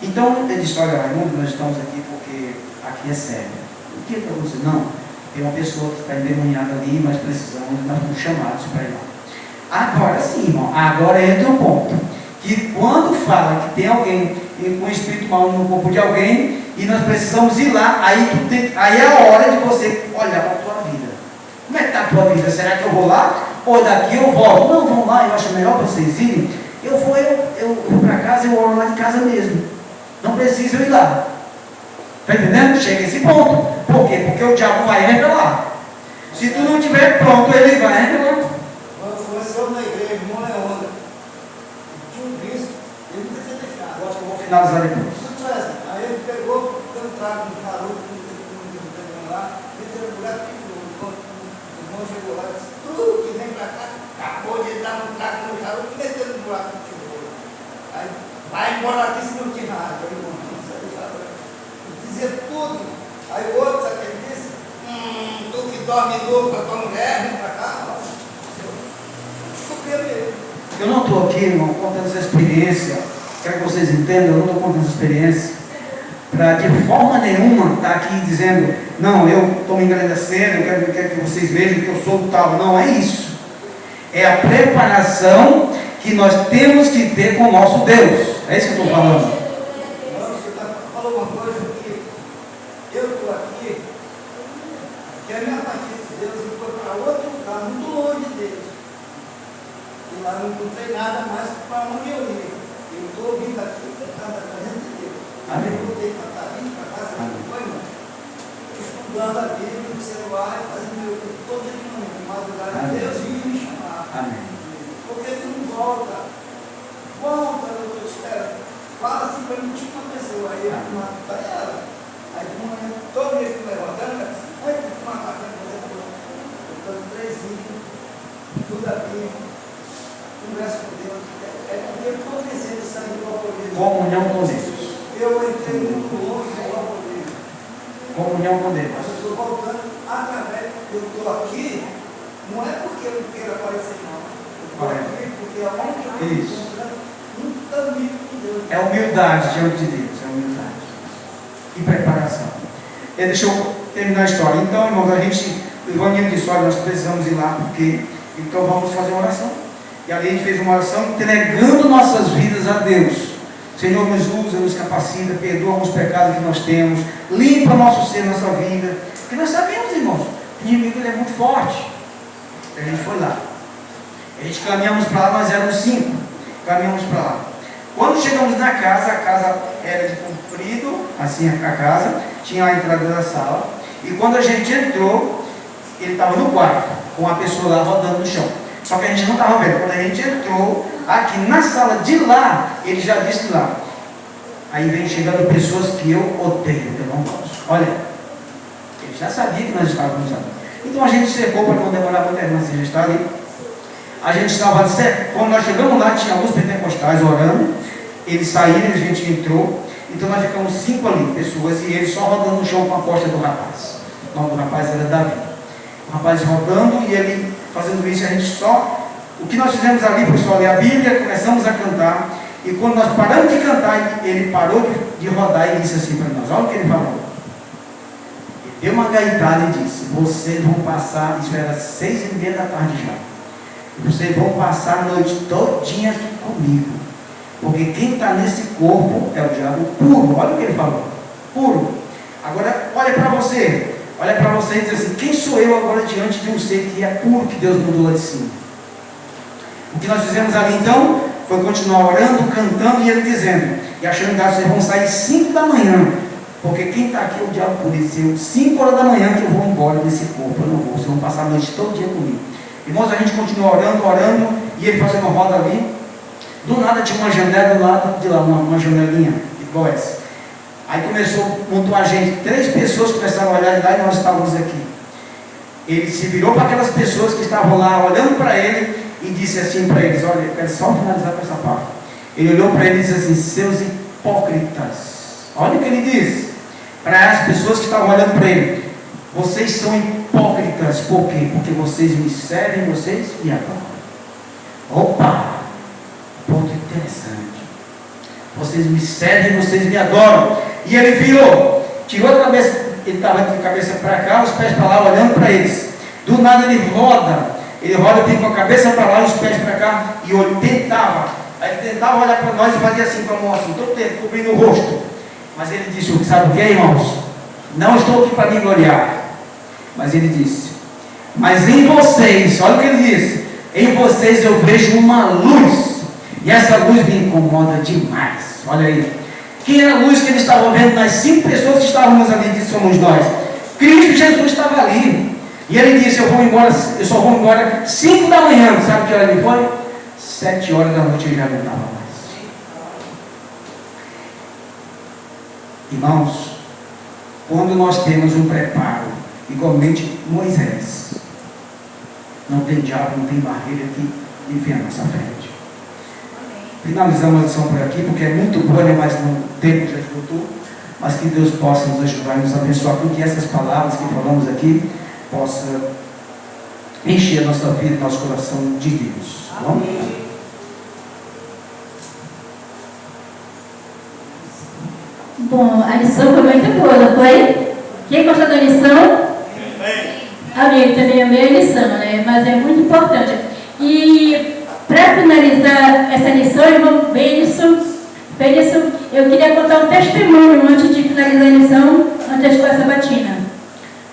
Então, ele disse: olha, Raimundo, nós estamos aqui porque aqui é sério. O que é para você? Não, tem uma pessoa que está endemoniada ali, mas precisamos, nós fomos chamados para ir lá. Agora sim, irmão, agora entra um ponto, que quando fala que tem alguém com um espírito mau no corpo de alguém, e nós precisamos ir lá, aí é a hora de você olhar para a tua vida. Como é que está a tua vida? Será que eu vou lá? Ou daqui eu volto? Não, vamos lá, eu acho melhor vocês irem. Eu vou para casa, eu oro lá de casa mesmo. Não preciso ir lá. Está entendendo? Chega a esse ponto. Por quê? Porque o diabo vai revelar. Se tu não estiver pronto, ele vai revelar. Começou na igreja, irmão Leandro. Tinha um bispo, ele nunca tinha deixado. Eu acho que eu vou finalizar depois. Aí ele pegou, deu um trago no garoto, lá, e teve um lugar que o irmão chegou lá e disse: tu que vem para cá, acabou de dar um trago no garoto e meteu no buraco do tijolo. Aí vai embora aqui se não tinha nada. Aí o irmão dizia tudo. Aí o outro, sabe o que ele disse? Tu que dorme novo com a tua mulher, vem para cá. Descobriu ele. Eu não estou aqui, irmão, contando essa experiência. Quero que vocês entendam, eu não estou contando essa experiência para de forma nenhuma estar aqui dizendo: não, eu estou me engrandecendo, eu quero que vocês vejam que eu sou do tal. Não é isso. É a preparação que nós temos que ter com o nosso Deus. É isso que eu estou falando. Você falou uma coisa que eu estou aqui, que a minha partida de Deus, eu fui para outro lugar, muito longe de Deus. E lá não encontrei nada mais para onde eu ia. Eu estou vindo aqui, sentado na presença de Deus. Amém. Eu voltei para cá, vim para casa, foi, irmão. Estudando a Bíblia no celular, fazendo meu culto todo dia de manhã, madrugada, Deus vinha me chamar. Amém. Porque tu não volta no teu espera. Fala assim para mim, tinha uma pessoa aí, para ela. Aí de manhã, todo dia que me levantando, vai tomar café com você, eu estou 3 livros, tudo a Bíblia, conversa com Deus. É porque eu estou descendo sangue do alcoolismo. Comunhão com Deus. Eu entrei muito longe do alcoolismo. Comunhão com Deus. Mas eu estou voltando através, eu estou aqui, não é porque eu quero aparecer, não. Eu estou aqui porque a única coisa que eu estou encontrando um caminho com Deus. É humildade diante de Deus, é humildade. E preparação. E deixa eu terminar a história. Então, irmãos, a gente, o Ivanildo disse: olha, nós precisamos ir lá, porque então vamos fazer uma oração. E ali a gente fez uma oração entregando nossas vidas a Deus. Senhor, nos usa, nos capacita, perdoa os pecados que nós temos, limpa nosso ser, nossa vida. Porque nós sabemos, irmãos, o inimigo ele é muito forte. A gente foi lá. A gente caminhamos para lá, nós éramos 5. Caminhamos para lá. Quando chegamos na casa, a casa era de comprido, assim a casa, tinha a entrada da sala. E quando a gente entrou, ele estava no quarto, com a pessoa lá rodando no chão. Só que a gente não estava vendo. Quando a gente entrou, aqui na sala de lá, ele já disse lá: Aí vem chegando pessoas que eu odeio, que eu não gosto. Olha, ele já sabia que nós estávamos ali. Então a gente cercou para não demorar muito, a irmã já está ali. A gente estava certo. Quando nós chegamos lá, tinha alguns pentecostais orando. Eles saíram, a gente entrou. Então nós ficamos 5 ali, pessoas, e eles só rodando no chão com a costa do rapaz. O nome do rapaz era Davi. O rapaz rodando e ele fazendo isso, a gente só. O que nós fizemos ali foi só ler a Bíblia, começamos a cantar. E quando nós paramos de cantar, ele parou de rodar e disse assim para nós: olha o que ele falou. Ele deu uma gaitada e disse: vocês vão passar, isso era 6h30 da tarde já. Vocês vão passar a noite todinha aqui comigo. Porque quem está nesse corpo é o diabo puro. Olha o que ele falou. Puro. Agora, olha para você. Olha para você e diz assim: quem sou eu agora diante de um ser que é puro, que Deus mandou lá de cima? O que nós fizemos ali então foi continuar orando, cantando e ele dizendo, e achando que vocês vão sair 5 da manhã. Porque quem está aqui é o diabo puro. Ele disse: 5 horas da manhã que eu vou embora desse corpo. Eu não vou. Vocês vão passar a noite todo dia comigo. Irmãos, a gente continuou orando, e ele fazendo uma roda ali. Do nada tinha uma janela do lado de lá, uma janelinha, igual essa. Aí montou a gente, 3 pessoas começaram a olhar de lá e nós estávamos aqui. Ele se virou para aquelas pessoas que estavam lá olhando para ele e disse assim para eles: olha, eu quero só finalizar com essa parte. Ele olhou para eles e disse assim: seus hipócritas. Olha o que ele disse para as pessoas que estavam olhando para ele: vocês são hipócritas. Por quê? Porque vocês me servem, vocês me adoram. Opa! Ponto interessante. Vocês me servem, vocês me adoram. E ele virou, tirou a cabeça, ele estava de cabeça para cá, os pés para lá, olhando para eles. Do nada ele roda, fica com a cabeça para lá, os pés para cá, e ele tentava olhar para nós e fazia assim com a mão, assim, todo tempo, cobrindo o rosto. Mas ele disse: sabe o que, irmãos? Não estou aqui para me gloriar. Mas ele disse: mas em vocês, olha o que ele disse: em vocês eu vejo uma luz. E essa luz me incomoda demais. Olha aí. Quem era a luz que eles estavam vendo nas 5 pessoas que estávamos ali, que somos nós? Cristo Jesus estava ali. E ele disse: eu só vou embora 5 da manhã. Sabe que hora ele foi? 7 horas da noite ele já não estava mais. Irmãos, quando nós temos um preparo, igualmente Moisés, não tem diabo, não tem barreira que vem à nossa frente. Finalizamos a lição por aqui, porque é muito boa, né? Mas no tempo já esgotou. Mas que Deus possa nos ajudar e nos abençoar, com que essas palavras que falamos aqui possa encher a nossa vida e nosso coração de Deus. Tá bom? Bom, a lição foi muito boa, não foi? Quem gostou da lição? Amém, também amei a lição, né? Mas é muito importante. E para finalizar essa lição, irmão Benison, eu queria contar um testemunho antes de finalizar a lição, antes da escola sabatina.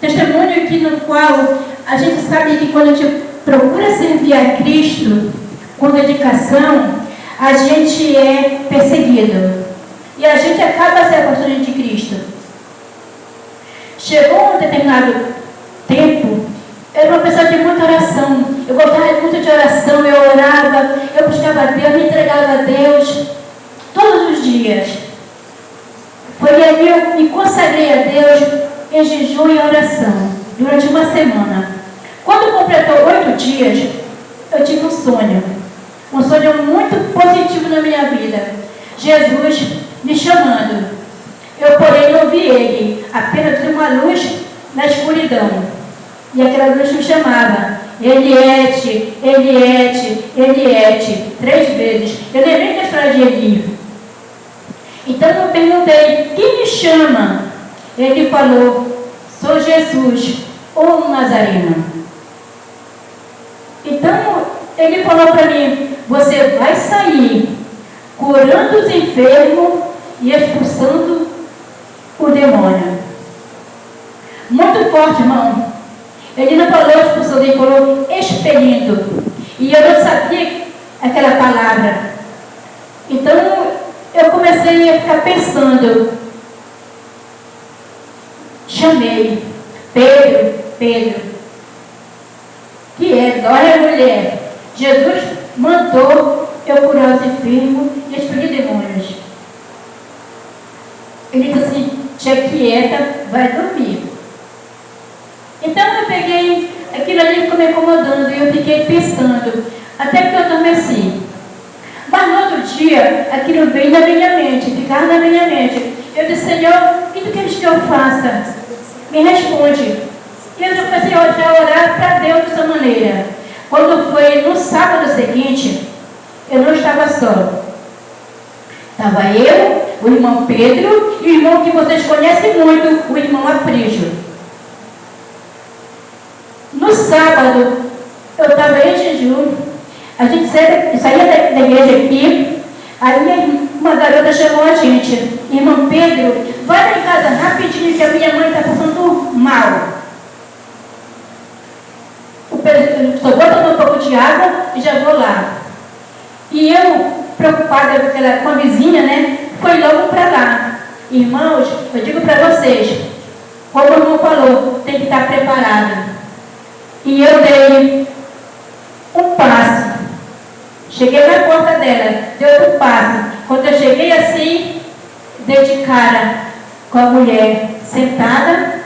Testemunho aqui no qual a gente sabe que quando a gente procura servir a Cristo com dedicação, a gente é perseguido. E a gente acaba sendo apóstolo de Cristo. Chegou um determinado tempo, eu era uma pessoa de muita oração. Eu gostava muito de oração, eu orava, eu buscava a Deus, me entregava a Deus todos os dias. Foi ali eu me consagrei a Deus em jejum e oração durante uma semana. Quando completou 8 dias, eu tive um sonho muito positivo na minha vida. Jesus me chamando. Eu, porém, não vi ele, apenas vi uma luz na escuridão. E aquela luz me chamava: Eliete, Eliete, Eliete, 3 vezes. Eu lembrei da história de Eli. Então eu perguntei: quem me chama? Ele falou: sou Jesus, o Nazareno. Então ele falou para mim: você vai sair curando os enfermos e expulsando o demônio. Muito forte, irmão. Ele não falou expulsando, ele falou expelindo. E eu não sabia aquela palavra. Então eu comecei a ficar pensando. Chamei Pedro, que é glória mulher. Jesus mandou eu curar os enfermos e expelir demônios. tia quieta, vai dormir. Então eu peguei, aquilo ali ficou me incomodando e eu fiquei pensando, até que eu adormeci. Mas no outro dia, aquilo veio na minha mente, ficava na minha mente. Eu disse, Senhor, o que tu queres que eu faça? Me responde. E eu comecei a orar para Deus dessa maneira. Quando foi no sábado seguinte, eu não estava só. Estava eu, o irmão Pedro e o irmão que vocês conhecem muito, o irmão Aprígio. No sábado, eu estava em jejum. A gente saía da igreja aqui, aí uma garota chamou a gente. Irmão Pedro, vai lá em casa rapidinho que a minha mãe está passando mal. Só vou tomar um pouco de água e já vou lá. E eu, preocupada com a vizinha, né, foi logo para lá. Irmãos, eu digo para vocês, como o irmão falou, tem que estar preparado. E eu dei um passo. Cheguei na porta dela, dei outro passo. Quando eu cheguei assim, dei de cara com a mulher sentada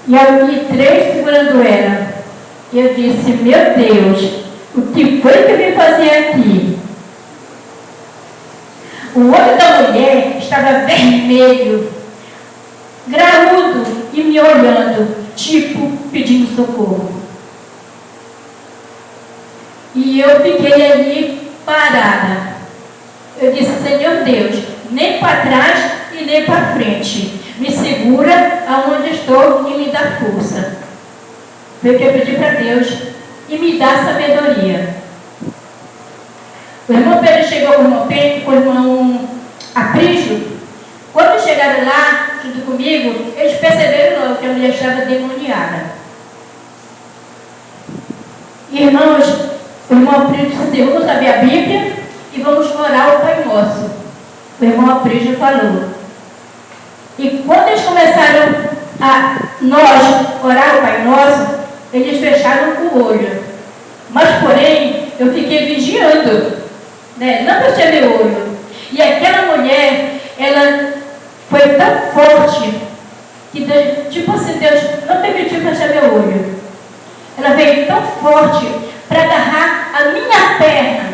e três segurando ela. E eu disse, meu Deus, o que foi que eu vim fazer aqui? O olho da mulher estava vermelho, graúdo e me olhando, tipo pedindo socorro. E eu fiquei ali parada. Eu disse, Senhor Deus, nem para trás e nem para frente. Me segura aonde estou e me dá força. Foi o que eu pedi para Deus e me dá sabedoria. O irmão Pedro chegou com o irmão Pedro, com o irmão Aprígio. Quando chegaram lá, junto comigo, eles perceberam logo que a mulher estava demoniada. Irmãos, o irmão Aprígio disse, vamos abrir a Bíblia e vamos orar o Pai Nosso. O irmão Aprígio falou. E quando eles começaram a nós orar o Pai Nosso, eles fecharam o olho. Mas, porém, eu fiquei vigiando, né? Não fechei meu olho. E aquela mulher, ela foi tão forte que, tipo assim, Deus não permitiu fechar meu olho. Ela veio tão forte para agarrar a minha perna,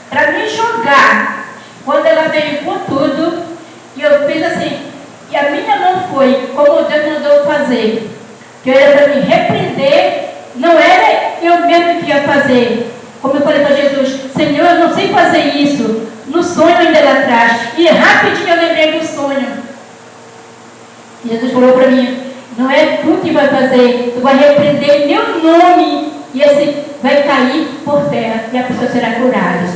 para me jogar. Quando ela veio com tudo, e eu fiz assim, e a minha mão foi como Deus mandou fazer, que era para me repreender, não era eu mesmo que ia fazer. Como eu falei para Jesus, Senhor, eu não sei fazer isso, no sonho ainda lá atrás, e rapidinho eu lembrei do sonho. E Jesus falou para mim, não é tu que vai fazer, tu vai repreender em meu nome, e esse vai cair por terra, e a pessoa será curada.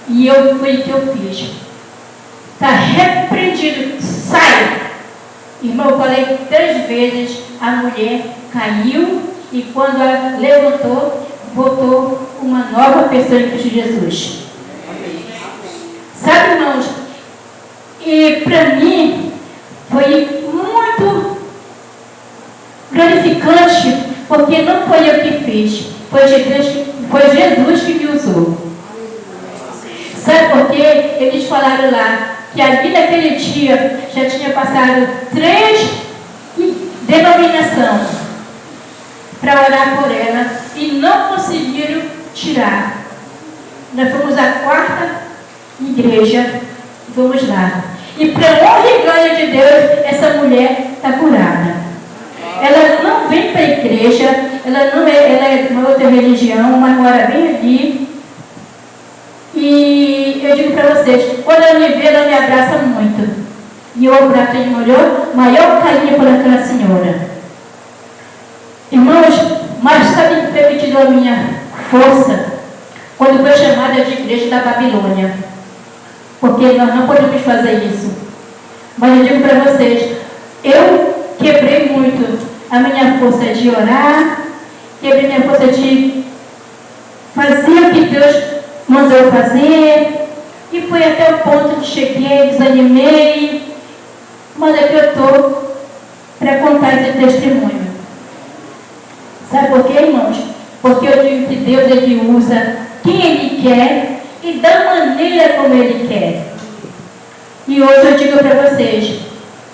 E foi o que eu fiz. Está repreendido, sai. Irmão, eu falei 3 vezes, a mulher caiu, e quando ela levantou, voltou uma nova pessoa em Cristo Jesus. Sabe, irmãos, e para mim foi muito glorificante, porque não foi eu que fiz, foi Jesus que me usou. Sabe por quê? Eles falaram lá que ali naquele dia já tinha passado 3 denominações para orar por ela e não conseguiram tirar. Nós fomos à 4ª igreja, vamos lá. E para honra e glória de Deus, essa mulher está curada. Ela não vem para a igreja, ela é de uma outra religião, mas mora bem aqui. E eu digo para vocês, quando ela me vê, ela me abraça muito. E eu abraço de maior carinho por aquela senhora. Irmãos, mas sabe o que foi que tirou a minha força? Quando foi chamada de igreja da Babilônia. Porque nós não podemos fazer isso. Mas eu digo para vocês, eu quebrei muito a minha força de orar, quebrei minha força de fazer o que Deus mandou fazer, e foi até o ponto que cheguei, desanimei, mas é que eu estou para contar esse testemunho. Sabe por quê, irmãos? Porque eu digo que Deus ele usa quem Ele quer e da maneira como Ele quer. E hoje eu digo para vocês,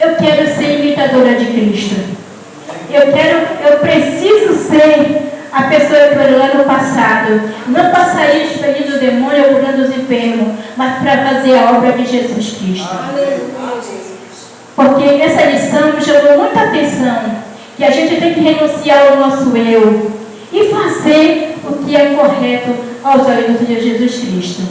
Eu quero ser imitadora de Cristo. Eu preciso ser a pessoa que eu era lá no passado. Não para sair expelindo o demônio ou curando os enfermos, mas para fazer a obra de Jesus Cristo. Porque essa lição me chamou muita atenção, que a gente tem que renunciar ao nosso eu e fazer o que é correto aos olhos de Jesus Cristo.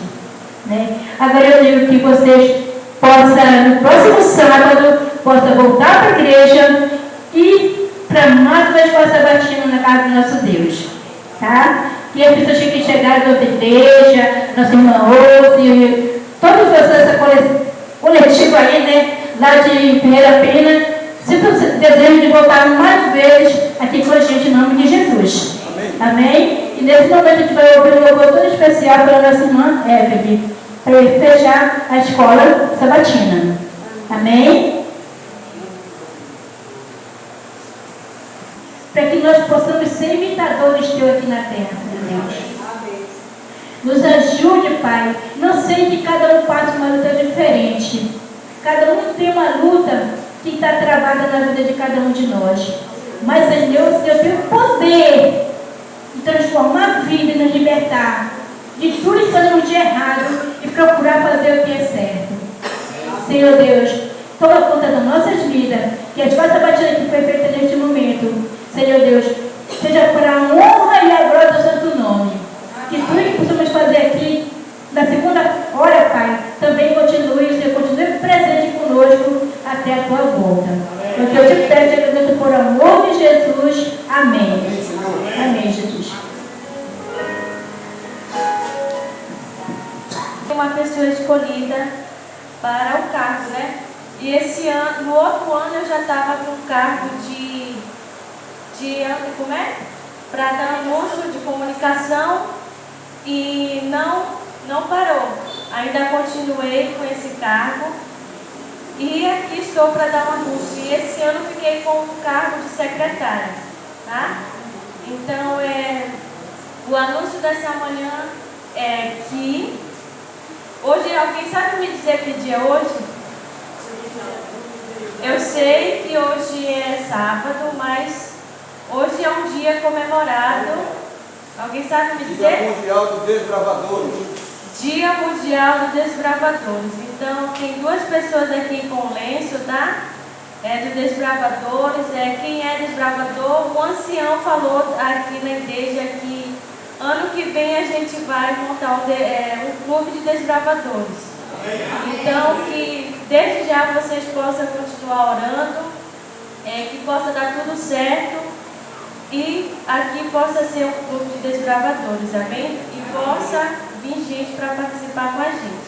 Né? Agora eu digo que vocês possam, no próximo sábado, possam voltar para a igreja e para mais uma escola sabatina na casa do nosso Deus. Tá? E as pessoas que chegaram da outra igreja, nossa irmã Rose, todos essa coletiva aí, né? Lá de Ferreira Pena, sinto o desejo de voltar mais vezes aqui com a gente em nome de Jesus. Amém? E nesse momento a gente vai ouvir um louvor todo especial para a nossa irmã Evelyn, para fechar a escola sabatina. Amém? Para que nós possamos ser imitadores teu aqui na terra, meu Deus. Nos ajude, Pai. Não sei que cada um passa uma luta diferente. Cada um tem uma luta que está travada na vida de cada um de nós. Mas, Senhor, eu tenho poder de transformar a vida e nos libertar de tudo que fazemos de errado e procurar fazer o que é certo. Senhor Deus, toma conta das nossas vidas, que a escola batida que foi feita neste momento, Senhor Deus, seja para a honra e a glória do Santo Nome. Que tudo que possamos fazer aqui, na segunda hora, Pai, também continue presente conosco até a tua volta. O que eu te peço e agradeço por amor de Jesus. Amém. Amém, Jesus. Uma pessoa escolhida para o cargo, né? E esse ano, no outro ano eu já estava com o cargo de como é? Para dar anúncio de comunicação e não parou. Ainda continuei com esse cargo e aqui estou para dar um anúncio. E esse ano fiquei com o cargo de secretária, tá? Então, o anúncio dessa manhã é que hoje, alguém sabe me dizer que dia é hoje? Eu sei que hoje é sábado, mas hoje é um dia comemorado. Alguém sabe me dizer? Dia Mundial dos Desbravadores. Dia Mundial dos Desbravadores. Então, tem duas pessoas aqui com lenço, tá? Dos desbravadores. Quem é desbravador? O ancião falou aqui na igreja que ano que vem a gente vai montar um clube de desbravadores. Então, que desde já vocês possam continuar orando, que possa dar tudo certo e aqui possa ser um clube de desbravadores, amém? E possa vir gente para participar com a gente.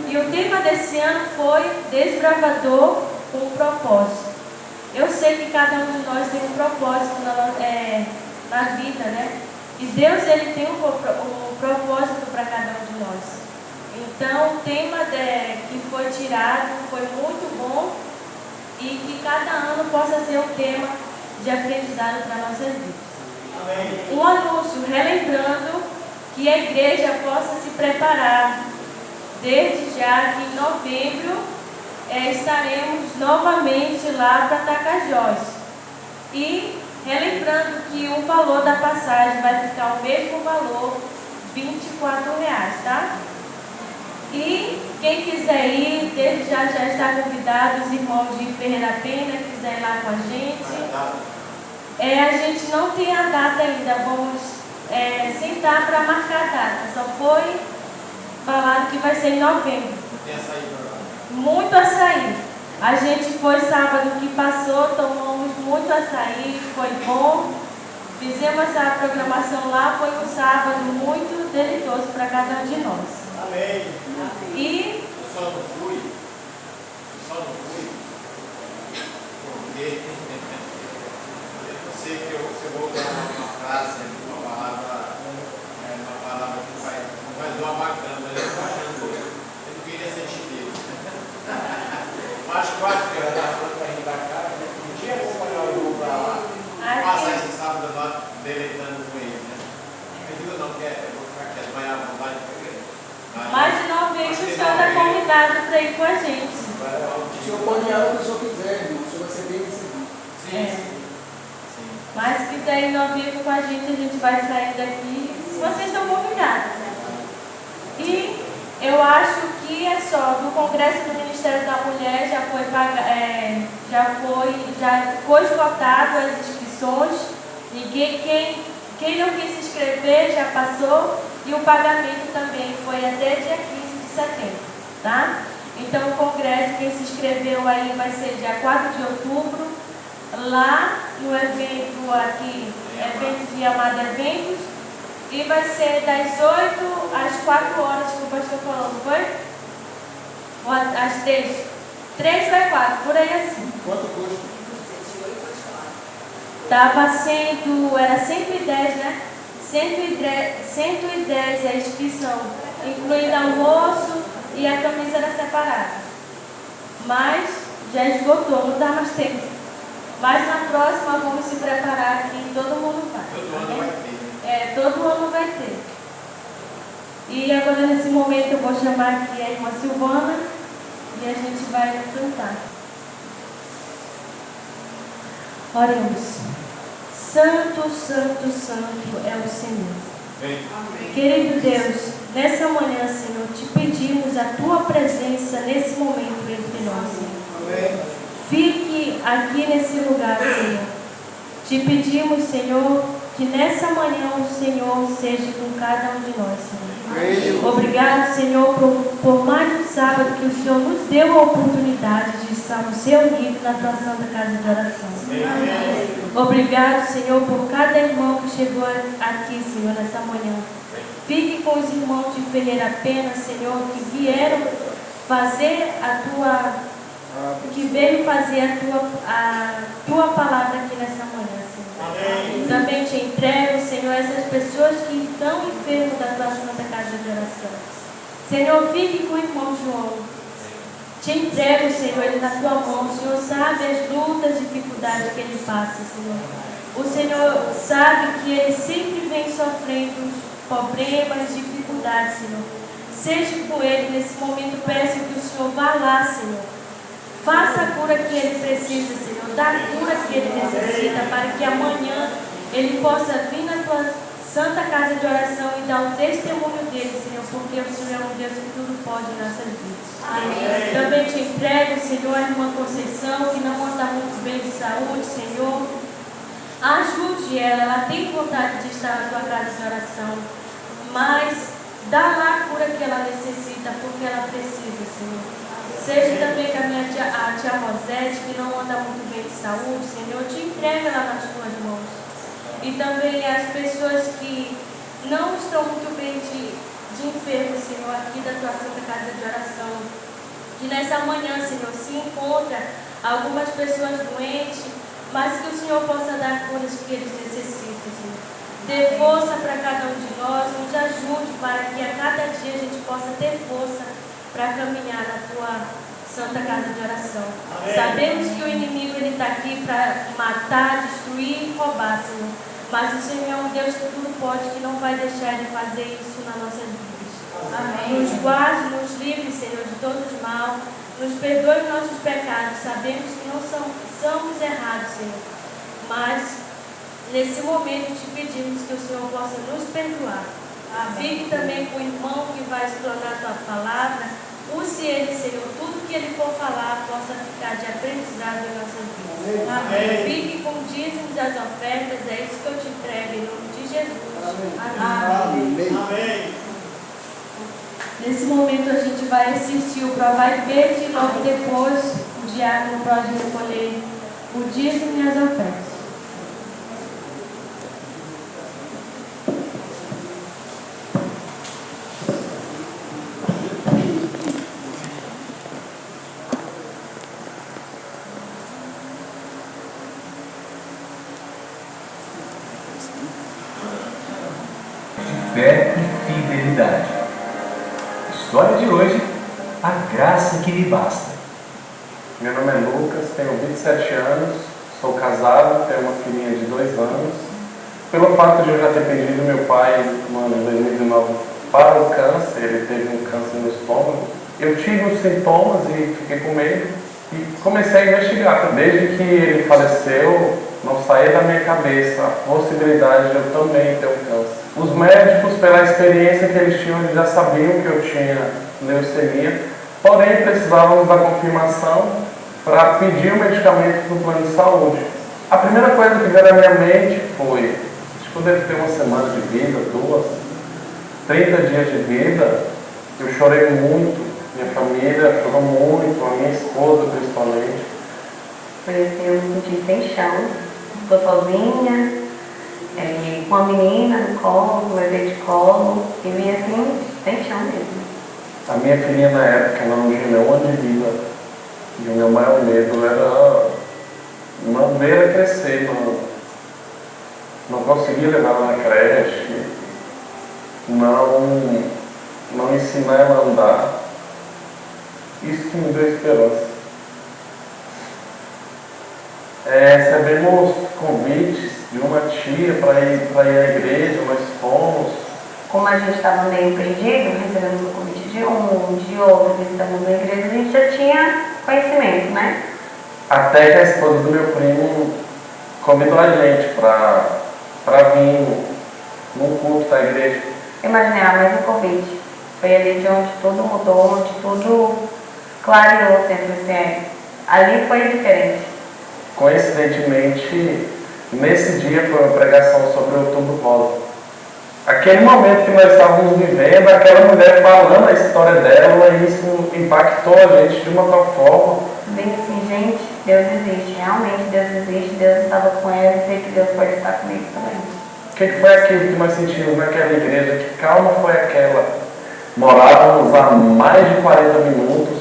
E o tema desse ano foi Desbravador com propósito. Eu sei que cada um de nós tem um propósito na vida, né? E Deus, Ele tem um propósito para cada um de nós. Então, o tema que foi tirado foi muito bom e que cada ano possa ser um tema de aprendizado para nossas vidas. Um anúncio, relembrando que a igreja possa se preparar desde já que em novembro estaremos novamente lá para Tapajós. E relembrando que o valor da passagem vai ficar o mesmo valor, R$24, tá? E quem quiser ir, desde já está convidado, os irmãos de Ferreira Pena, quiser ir lá com a gente. A gente não tem a data ainda, vamos sentar para marcar a data. Só foi falado que vai ser em novembro. Tem açaí para lá. Muito açaí. A gente foi sábado que passou, tomamos muito açaí, foi bom. Fizemos essa programação lá, foi um sábado muito deleitoso para cada um de nós. Amém. E Eu só não fui, porque eu sei que eu vou dar uma frase, uma palavra que vai dar uma bacana, mas eu estou achando, eu não queria ser chinês. Mas quase que eu estava falando para ir para cá, não tinha como olhar o para lá, passar esse sábado lá deleitando com ele, né? Eu digo não, eu vou ficar quieto, vai à vontade para a igreja. mais de novembro o senhor está convidado para ir com a gente. O senhor pode ir onde o senhor quiser. Mas se quiserem ir ao vivo com a gente vai sair daqui. Vocês estão convidados, né? E eu acho que é só. No Congresso do Ministério da Mulher já ficou esgotado as inscrições. Quem não quis se inscrever já passou. E o pagamento também foi até dia 15 de setembro, tá? Então o Congresso, quem se inscreveu aí vai ser dia 4 de outubro, lá no evento aqui, evento de Amada Eventos, e vai ser das 8 às 4 horas que o pastor falou, não foi? Ou às 3? 3 vai 4, por aí assim. Quanto custa? Era 110, né? 110 a inscrição, incluindo almoço e a camisa era separada. Mas já esgotou, não dá mais tempo. Mas na próxima vamos se preparar que todo mundo vai. Todo ano vai ter. Todo ano vai ter. E agora nesse momento eu vou chamar aqui a irmã Silvana e a gente vai cantar. Oremos. Santo, santo, santo é o Senhor. Amém. Querido Deus, nessa manhã, Senhor, te pedimos a tua presença nesse momento entre nós, Senhor. Amém. Fique aqui nesse lugar, Senhor. Te pedimos, Senhor, que nessa manhã o Senhor seja com cada um de nós, Senhor. Amém. Obrigado, Senhor, por mais um sábado que o Senhor nos deu a oportunidade de estarmos reunidos na tua santa casa de oração. Amém. Obrigado, Senhor, por cada irmão que chegou aqui, Senhor, nessa manhã. Fique com os irmãos de Ferreira Pena, Senhor, que vieram fazer veio fazer a tua palavra aqui nessa manhã, Senhor. Amém. Também te entrego, Senhor, essas pessoas que estão enfermas da tua santa casa de oração. Senhor, fique com o irmão João. Te entrego, Senhor, ele na tua mão. O Senhor sabe as lutas, dificuldades que ele passa, Senhor. O Senhor sabe que ele sempre vem sofrendo problemas, dificuldades, Senhor. Seja com ele nesse momento, peço que o Senhor vá lá, Senhor. Faça a cura que ele precisa, Senhor. Dá a cura que ele necessita, para que amanhã ele possa vir na tua santa casa de oração e dar o testemunho dele, Senhor, porque o Senhor é um Deus que tudo pode em nossas vidas. Amém. Também te entrego, Senhor, a irmã Conceição, que não anda muito bem de saúde, Senhor. Ajude ela tem vontade de estar na tua casa de oração, mas dá lá a cura que ela necessita, porque ela precisa, Senhor. Seja também com a tia Rosete, que não anda muito bem de saúde, Senhor, te entrega ela nas tuas mãos. E também as pessoas que não estão muito bem de enfermo, Senhor, aqui da tua santa casa de oração. Que nessa manhã, Senhor, se encontra algumas pessoas doentes, mas que o Senhor possa dar curas que eles necessitam, Senhor. Dê força para cada um de nós, nos ajude para que a cada dia a gente possa ter força para caminhar na tua santa casa de oração. Amém. Sabemos que o inimigo está aqui para matar, destruir e roubar, Senhor. Mas o Senhor é um Deus que tudo pode, que não vai deixar de fazer isso nas nossas vidas. Amém. Nos guarde, nos livre, Senhor, de todo mal. Nos perdoe os nossos pecados. Sabemos que não somos errados, Senhor. Mas, nesse momento, te pedimos que o Senhor possa nos perdoar. Fique também com o irmão que vai explanar a tua palavra. Use ele, Senhor, tudo que ele for falar possa ficar de aprendizado em nossas vidas. Amém. Fique com dízimos das ofertas, é isso que eu te entrego em nome de Jesus. Amém. Amém. Nesse momento a gente vai assistir o Provai Verde e logo depois o diácono pode recolher o dízimo e as ofertas. Fé e fidelidade. História de hoje, a graça que me basta. Meu nome é Lucas, tenho 27 anos, sou casado, tenho uma filhinha de 2 anos. Pelo fato de eu já ter perdido meu pai no ano de 2019 para o câncer, ele teve um câncer no estômago, eu tive os sintomas e fiquei com medo e comecei a investigar. Desde que ele faleceu, não saía da minha cabeça a possibilidade de eu também ter um câncer. Os médicos, pela experiência que eles tinham, eles já sabiam que eu tinha leucemia, porém precisávamos da confirmação para pedir o medicamento do plano de saúde. A primeira coisa que veio na minha mente foi, acho que eu devo ter uma semana de vida, 30 dias de vida, eu chorei muito, minha família chorou muito, a minha esposa principalmente. Foi assim, eu me senti sem chão, estou sozinha, com a menina no colo, com o bebê de colo, e vim assim, sem chão mesmo. A minha filhinha na época, ela não tinha um ano de vida, e o meu maior medo era não ver ela crescer, não conseguir levar ela na creche, não ensinar ela a andar. Isso que me deu esperança. Recebemos convites de uma tia para ir à igreja, nós fomos. Como a gente estava meio perdido, recebemos o convite de um, de outro, visitamos a igreja, a gente já tinha conhecimento, né? Até que a esposa do meu primo convidou a gente para vir num culto da igreja. Imaginei, mais um convite. Foi ali de onde tudo mudou, onde tudo clareou sempre, assim, ali foi diferente. Coincidentemente, nesse dia foi uma pregação sobre o Outubro Rosa. Aquele momento que nós estávamos vivendo, aquela mulher falando a história dela, isso impactou a gente de uma tal forma. Bem assim, gente, Deus existe, realmente Deus existe, Deus estava com ela e sei que Deus pode estar comigo também. O que foi aquilo que nós sentimos naquela igreja? Que calma foi aquela? Morávamos a mais de 40 minutos,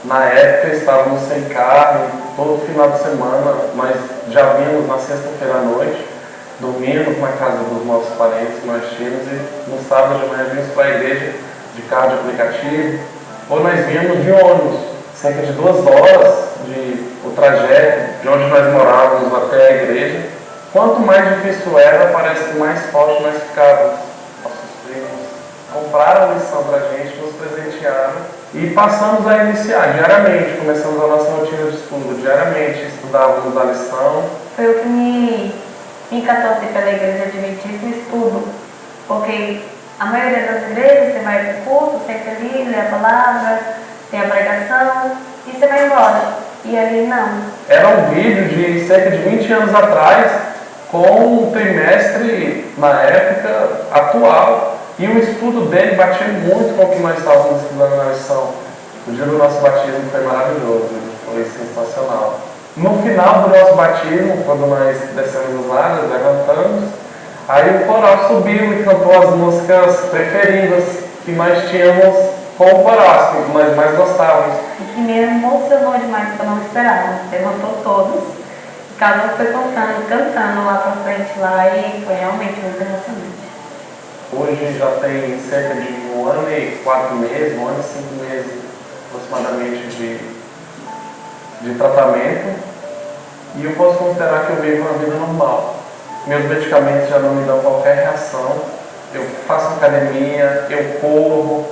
na época estávamos sem carro, todo final de semana nós já vínhamos na sexta-feira à noite, dormíamos na casa dos nossos parentes que nós tínhamos e no sábado de manhã vínhamos para a igreja de carro de aplicativo, ou nós vínhamos de ônibus, cerca de 2 horas o trajeto de onde nós morávamos até a igreja. Quanto mais difícil era, parece que mais forte nós ficávamos. Nossos primos compraram a lição para a gente, nos presentearam e passamos a iniciar diariamente, começamos a nossa rotina de estudo, diariamente estudávamos a lição. Foi o que me encantou pela igreja adventista, o estudo, porque a maioria das igrejas você vai para o culto, senta ali, lê a palavra, tem a pregação e você vai embora. E ali não. Era um vídeo de cerca de 20 anos atrás, com um trimestre, na época, atual. E o estudo dele batia muito com o que nós estávamos estudando na lição. O dia do nosso batismo foi maravilhoso, foi sensacional. No final do nosso batismo, quando nós descemos os águas, levantamos, aí o coral subiu e cantou as músicas preferidas que nós tínhamos com o coral, que nós mais gostávamos. O que me emocionou demais, que eu não esperava. Levantou todos, e cada um foi cantando lá pra frente lá, e foi realmente muito emocionante. Hoje já tem cerca de 1 ano e 4 meses, 1 ano e 5 meses aproximadamente de tratamento, e eu posso considerar que eu vivo uma vida normal. Meus medicamentos já não me dão qualquer reação, eu faço academia, eu corro,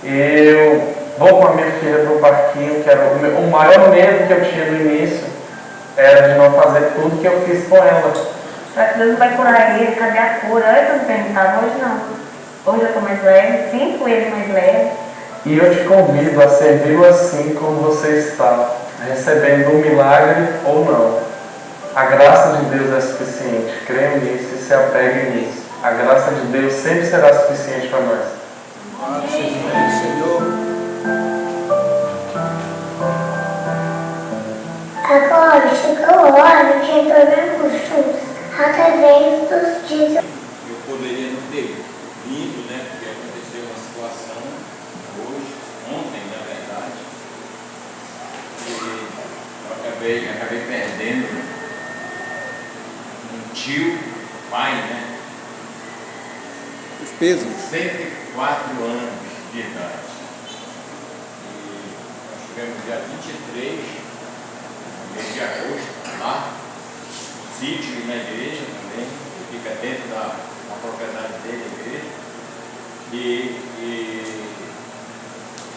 eu vou com a minha filha para o parquinho, que era o maior medo que eu tinha no início, era de não fazer tudo que eu fiz com ela. Será que Deus vai curar ele? Cadê a cura? Antes eu me perguntava, hoje não. Hoje eu estou mais leve, sinto ele mais leve. E eu te convido a servi-lo assim como você está, recebendo um milagre ou não. A graça de Deus é suficiente, creia nisso e se apegue nisso. A graça de Deus sempre será suficiente para nós. Louvado seja o nome do Senhor. Agora chegou a hora de retornarmos juntos através dos dias. Eu poderia não ter vindo, né? Porque aconteceu uma situação hoje, ontem, na verdade, e eu acabei perdendo um tio, pai, né? Os pesos. 104 anos de idade. E nós tivemos dia 23, no mês de agosto, lá, no sítio e na igreja também, que fica dentro da propriedade dele, a igreja. E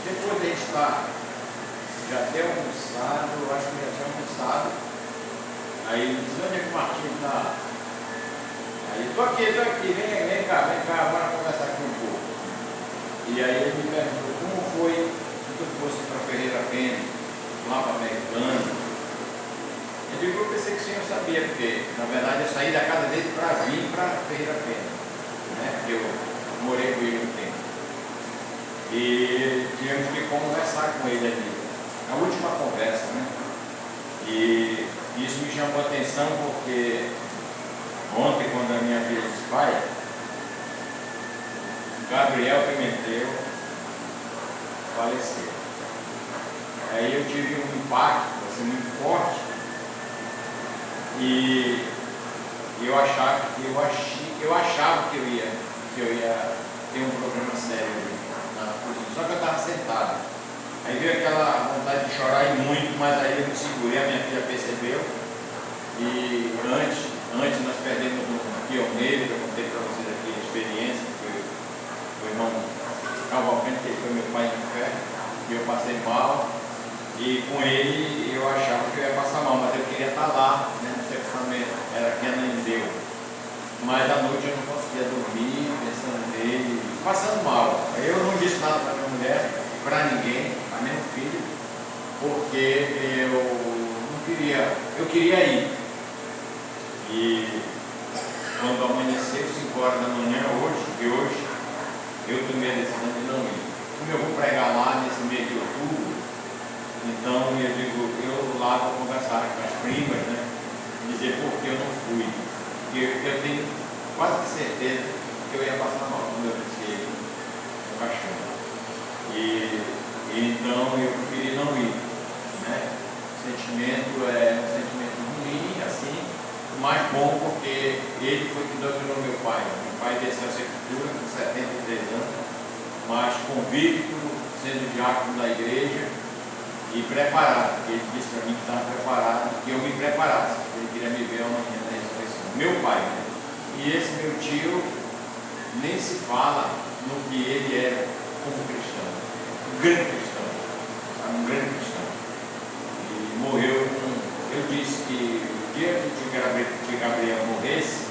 depois de a gente já ter almoçado, eu acho que já tinha almoçado, Aí ele disse, onde é que o Martinho está? Aí, estou aqui, vem cá, bora conversar aqui um pouco. E aí ele me perguntou, como foi que tu fosse para Ferreira Pena, lá para Americana? Eu digo, eu pensei que o senhor sabia, porque na verdade eu saí da casa dele para vir para Ferreira Pena, né? Porque eu morei com ele um tempo. E tivemos que conversar com ele ali, a última conversa, né? E isso me chamou a atenção porque ontem, quando a minha filha disse, pai, Gabriel Pimentel faleceu. Aí eu tive um impacto assim, muito forte e eu achava que eu ia ter um problema sério na cozinha, só que eu estava sentado. Aí veio aquela vontade de chorar e muito, mas aí eu me segurei, a minha filha percebeu. E antes nós perdemos um pioneiro, que eu contei para vocês aqui a experiência, que foi o irmão Cavalcante, que foi meu pai de fé, e eu passei mal. E com ele eu achava que eu ia passar mal, mas eu queria estar lá, né, no sepultamento, era aqui em Deus. Mas à noite eu não conseguia dormir, pensando nele, passando mal. Eu não disse nada para minha mulher, para ninguém, para meu filho, porque eu queria ir. E quando amanheceu, 5 horas da manhã, hoje, eu tomei a decisão de não ir. Como eu vou pregar lá nesse mês de outubro, então eu digo, eu lá vou conversar com as primas, né? Dizer por que eu não fui. Porque eu tenho quase certeza que eu ia passar mal quando eu disse no caixão. E então eu preferi não ir, né? O sentimento é um sentimento ruim, assim, mas bom porque ele foi que doutrinou meu pai. Meu pai desceu a sepultura com 73 anos, mas convicto, sendo diácono da igreja e preparado, porque ele disse para mim que estava preparado, que eu me preparasse, ele queria me ver amanhã na ressurreição. Meu pai, né? E esse meu tio nem se fala no que ele era como cristão. Um grande cristão, um grande cristão. E morreu eu disse que o dia que Gabriel morresse,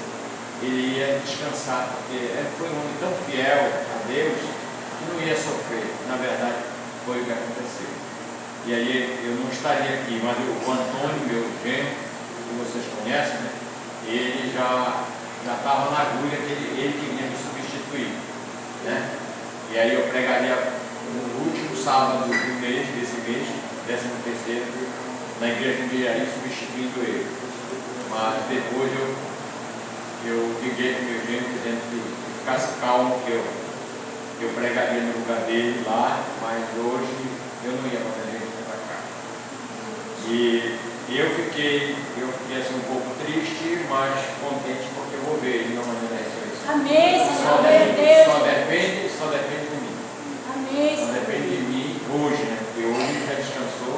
ele ia descansar, porque ele foi um homem tão fiel a Deus que não ia sofrer. Na verdade, foi o que aconteceu. E aí eu não estaria aqui, mas o Antônio, meu genro, que vocês conhecem, né? Ele já estava na agulha que ele queria me substituir, né? E aí eu pregaria no último sábado do mês, desse mês, 13º, na igreja de Iriaí, substituindo ele. Mas depois eu liguei com meu genro dizendo que ficasse calmo, que eu pregaria no lugar dele lá, mas hoje eu não ia fazer ele para cá. E eu fiquei assim um pouco triste, mas contente porque eu vou ver ele amanhã na ressurreição. Amém, Senhor. Só depende de mim. Amém, Só depende de mim hoje, né? Porque hoje ele já descansou.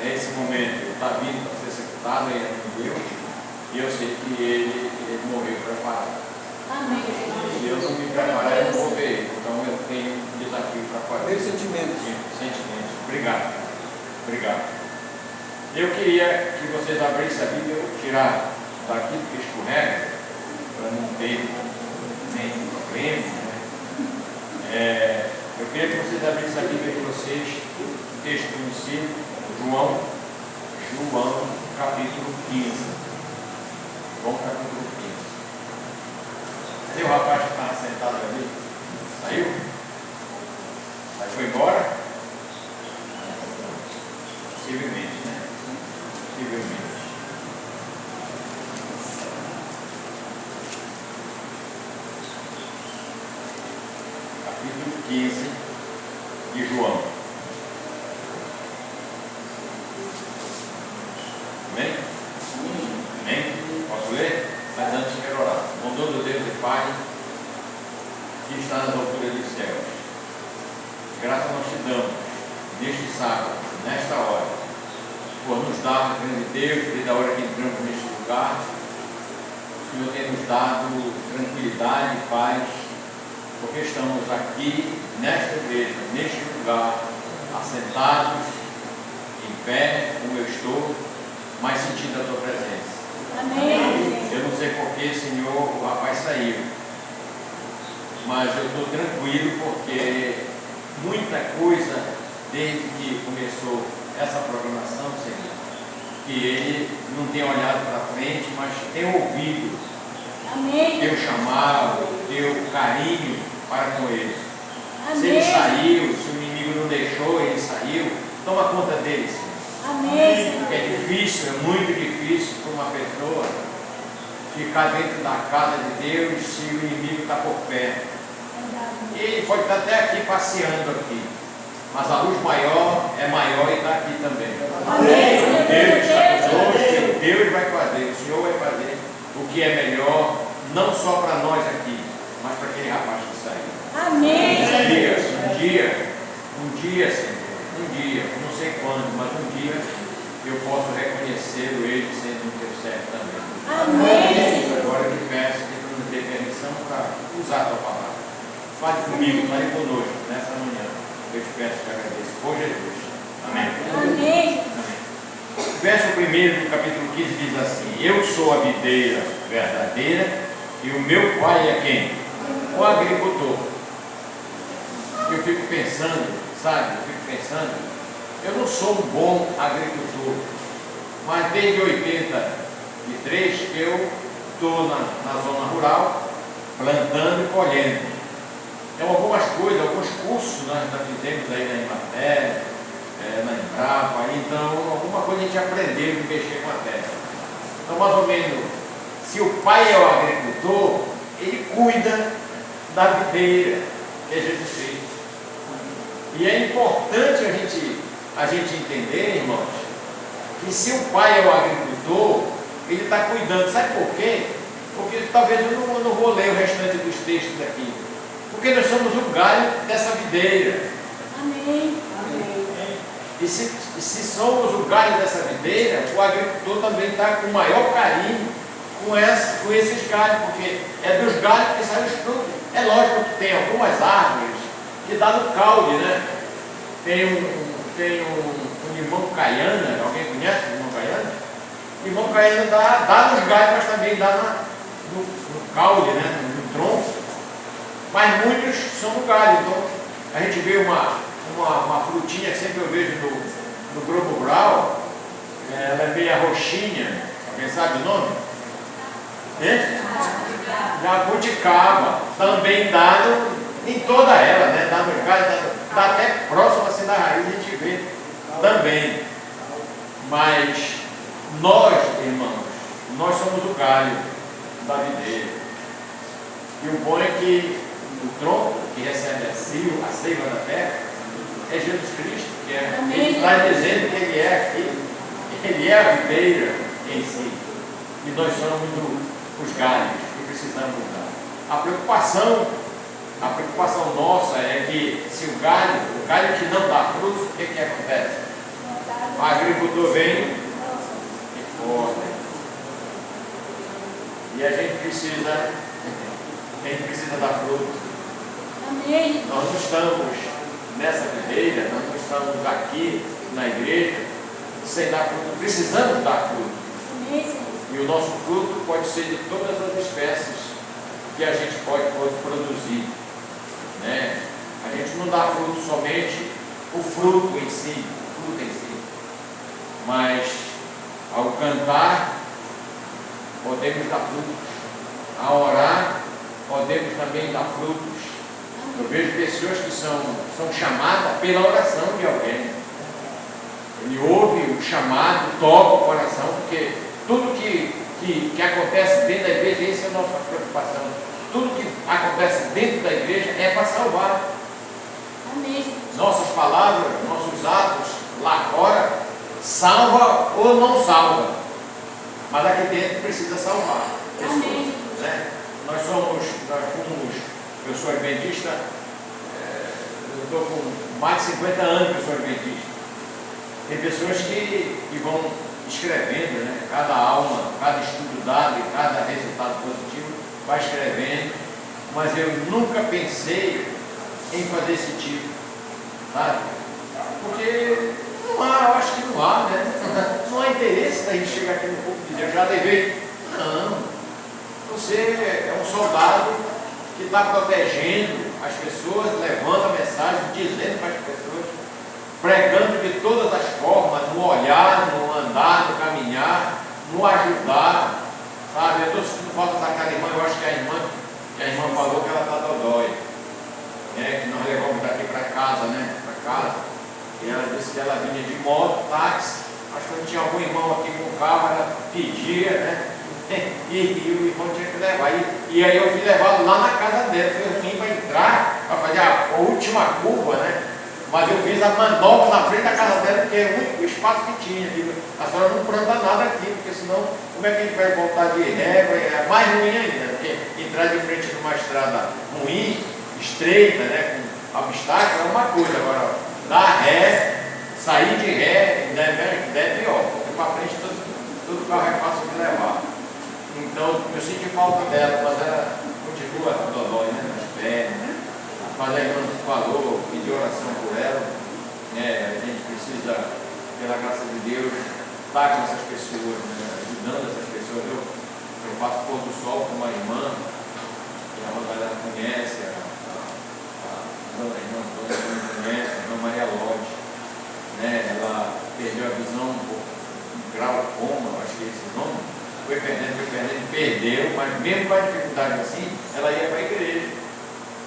Nesse momento ele está vindo para ser sepultado, ele é com Deus. E eu sei que ele morreu preparado. Amém. Se eu não me preparar, eu não vou ver ele. Então eu tenho um desafio para fazer. Meus sentimentos. Sentimentos. Obrigado. Eu queria que vocês abrissem a Bíblia, eu vou tirar daqui do que escorrega, para não ter nenhum problema, né? Eu queria que vocês abrissem a Bíblia de vocês, o texto conhecido, João, capítulo 15. João, capítulo 15. Cadê o rapaz que estava sentado ali? Saiu? Aí foi embora? Possivelmente, né? Possivelmente. Capítulo 15 de João. Amém? Amém? Posso ler? Mas antes quero orar. Bondoso Deus e Pai, que está nas alturas dos céus, graças nós te damos neste sábado, nesta hora, por nos dar, grande Deus, desde a hora que entramos neste lugar. O Senhor tem nos dado tranquilidade e paz, porque estamos aqui, nesta igreja, neste lugar, assentados, em pé, como eu estou, mas sentindo a tua presença. Amém. Eu não sei por que, Senhor, o rapaz saiu. Mas eu estou tranquilo porque muita coisa, desde que começou essa programação, Senhor, que ele não tem olhado para frente, mas tem ouvido teu chamado, teu carinho para com ele. Se ele saiu, se o inimigo não deixou, ele saiu, toma conta dele, Senhor. Porque é difícil, é muito difícil para uma pessoa ficar dentro da casa de Deus se o inimigo está por perto. E ele pode estar até aqui passeando aqui, mas a luz maior é maior e está aqui também. Deus está conosco, Deus vai fazer, o Senhor vai fazer o que é melhor, não só para nós aqui, mas para aquele rapaz que saiu. Um dia, Senhor, não sei quando, mas um dia eu posso reconhecê-lo, ele sendo o teu servo também. Agora eu te peço que tu nos dê permissão para usar a tua palavra. Fale comigo, fale conosco nessa manhã. Eu te peço e te agradeço. Por Jesus. Amém. Verso 1 do capítulo 15 diz assim: Eu sou a videira verdadeira e o meu pai é quem? O agricultor. Eu fico pensando, sabe? Eu não sou um bom agricultor, mas desde 83 que eu estou na zona rural, plantando e colhendo. Então algumas coisas, alguns cursos nós já fizemos aí na Emater, na Embrapa, então alguma coisa a gente aprendeu de mexer com a terra. Então mais ou menos, se o pai é o agricultor, ele cuida da videira, que é Jesus Cristo. E é importante a gente entender, irmãos, que se o pai é o agricultor, ele está cuidando. Sabe por quê? Porque talvez eu não vou ler o restante dos textos aqui. Porque nós somos o galho dessa videira. E se somos o galho dessa videira, o agricultor também está com o maior carinho com esses galhos, porque é dos galhos que saem os frutos. É lógico que tem algumas árvores que dá no caule, né? Tem um limão caiana, alguém conhece o limão caiana? Limão caiana dá nos galhos, mas também dá no caule, né? No tronco. Mas muitos são no galho. Então a gente vê uma frutinha que sempre eu vejo no Globo Rural, ela é meio roxinha, alguém sabe o nome? Jabuticaba, também dá em toda ela, né? Dá no galho, dá até próximo assim da raiz, a gente vê também. Mas nós, irmãos, nós somos o galho da videira. E o bom é que o tronco que recebe a seiva da terra é Jesus Cristo, que ele está dizendo que ele é aqui, ele é a videira em si. E nós somos os galhos que precisamos dar. A preocupação nossa é que se o galho que não dá fruto, o que acontece? O agricultor vem e corta. E a gente precisa dar fruto. Nós não estamos nessa videira, nós não estamos aqui na igreja sem dar fruto. Precisamos dar fruto. E o nosso fruto pode ser de todas as espécies que a gente pode produzir. Né? A gente não dá fruto somente o fruto em si, mas ao cantar podemos dar frutos, ao orar podemos também dar frutos. Eu vejo pessoas que são chamadas pela oração de alguém. Ele ouve o chamado, toca o coração, porque tudo que acontece dentro da igreja, essa é a nossa preocupação. Tudo que acontece dentro da igreja é para salvar. Nossas palavras, nossos atos lá fora, salva ou não salva. Mas aqui dentro precisa salvar pessoas. Né? Nós fomos, eu sou adventista, eu estou com mais de 50 anos que eu sou adventista. Tem pessoas que vão escrevendo, né? Cada alma, cada estudo dado e cada resultado positivo vai escrevendo, mas eu nunca pensei em fazer esse tipo, sabe? Porque não há, eu acho que não há, né? Não há interesse da gente chegar aqui no púlpito de Deus. Já levei Não. Você é um soldado que está protegendo as pessoas, levando a mensagem, dizendo para as pessoas, pregando de todas as formas, no olhar, no andar, no caminhar, no ajudar. Sabe? Eu estou sentindo falta daquela irmã, eu acho que a irmã falou que ela está dodói. Que nós levamos daqui para casa, né? Para casa. E ela disse que ela vinha de moto, táxi. Acho que não tinha algum irmão aqui com carro, ela pedia, né? E o irmão tinha que levar. E aí eu fui levá-lo lá na casa dela. Foi ruim para entrar, para fazer a última curva, né? Mas eu fiz a manobra na frente da casa dela, porque é o único espaço que tinha. A senhora não planta nada aqui, porque senão, como é que a gente vai voltar de régua? É mais ruim ainda, porque entrar de frente numa estrada ruim, estreita, né, com obstáculo, é uma coisa. Agora, dar ré, sair de ré, é pior, porque para frente todo carro é fácil de levar. Então, eu senti falta dela, mas ela continua dodói, né, nas pernas, né? Mas a irmã falou, pediu oração por ela, né? A gente precisa, pela graça de Deus, estar com essas pessoas, né? Ajudando essas pessoas. Eu faço pôr do sol com uma irmã, que a Rosalina conhece, a irmã conhece, a irmã Maria Lodge, né? Ela perdeu a visão por grau coma, acho que é esse nome, foi perdendo, perdeu, mas mesmo com a dificuldade assim, ela ia para a igreja.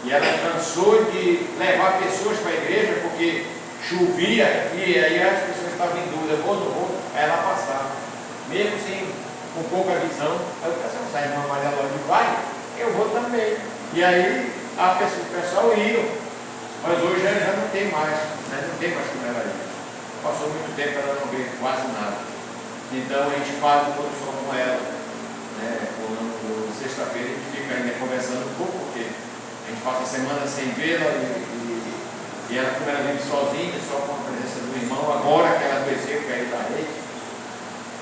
E ela cansou de levar pessoas para a igreja porque chovia e aí as pessoas estavam em dúvida, vou ou não vou, aí ela passava. Mesmo assim, com pouca visão, aí eu pensei, se a irmã Maria Lodge vai, eu vou também. E aí o pessoal ia, mas hoje já não tem mais, né? Não tem mais como ela ir. Passou muito tempo, ela não vê quase nada. Então a gente faz o pôr do sol com ela, né? Sexta-feira a gente fica ainda conversando um pouco, porque a gente passa a semana sem vê-la e ela, como ela vive sozinha, só com a presença do irmão, agora que ela adoeceu, caiu da rede,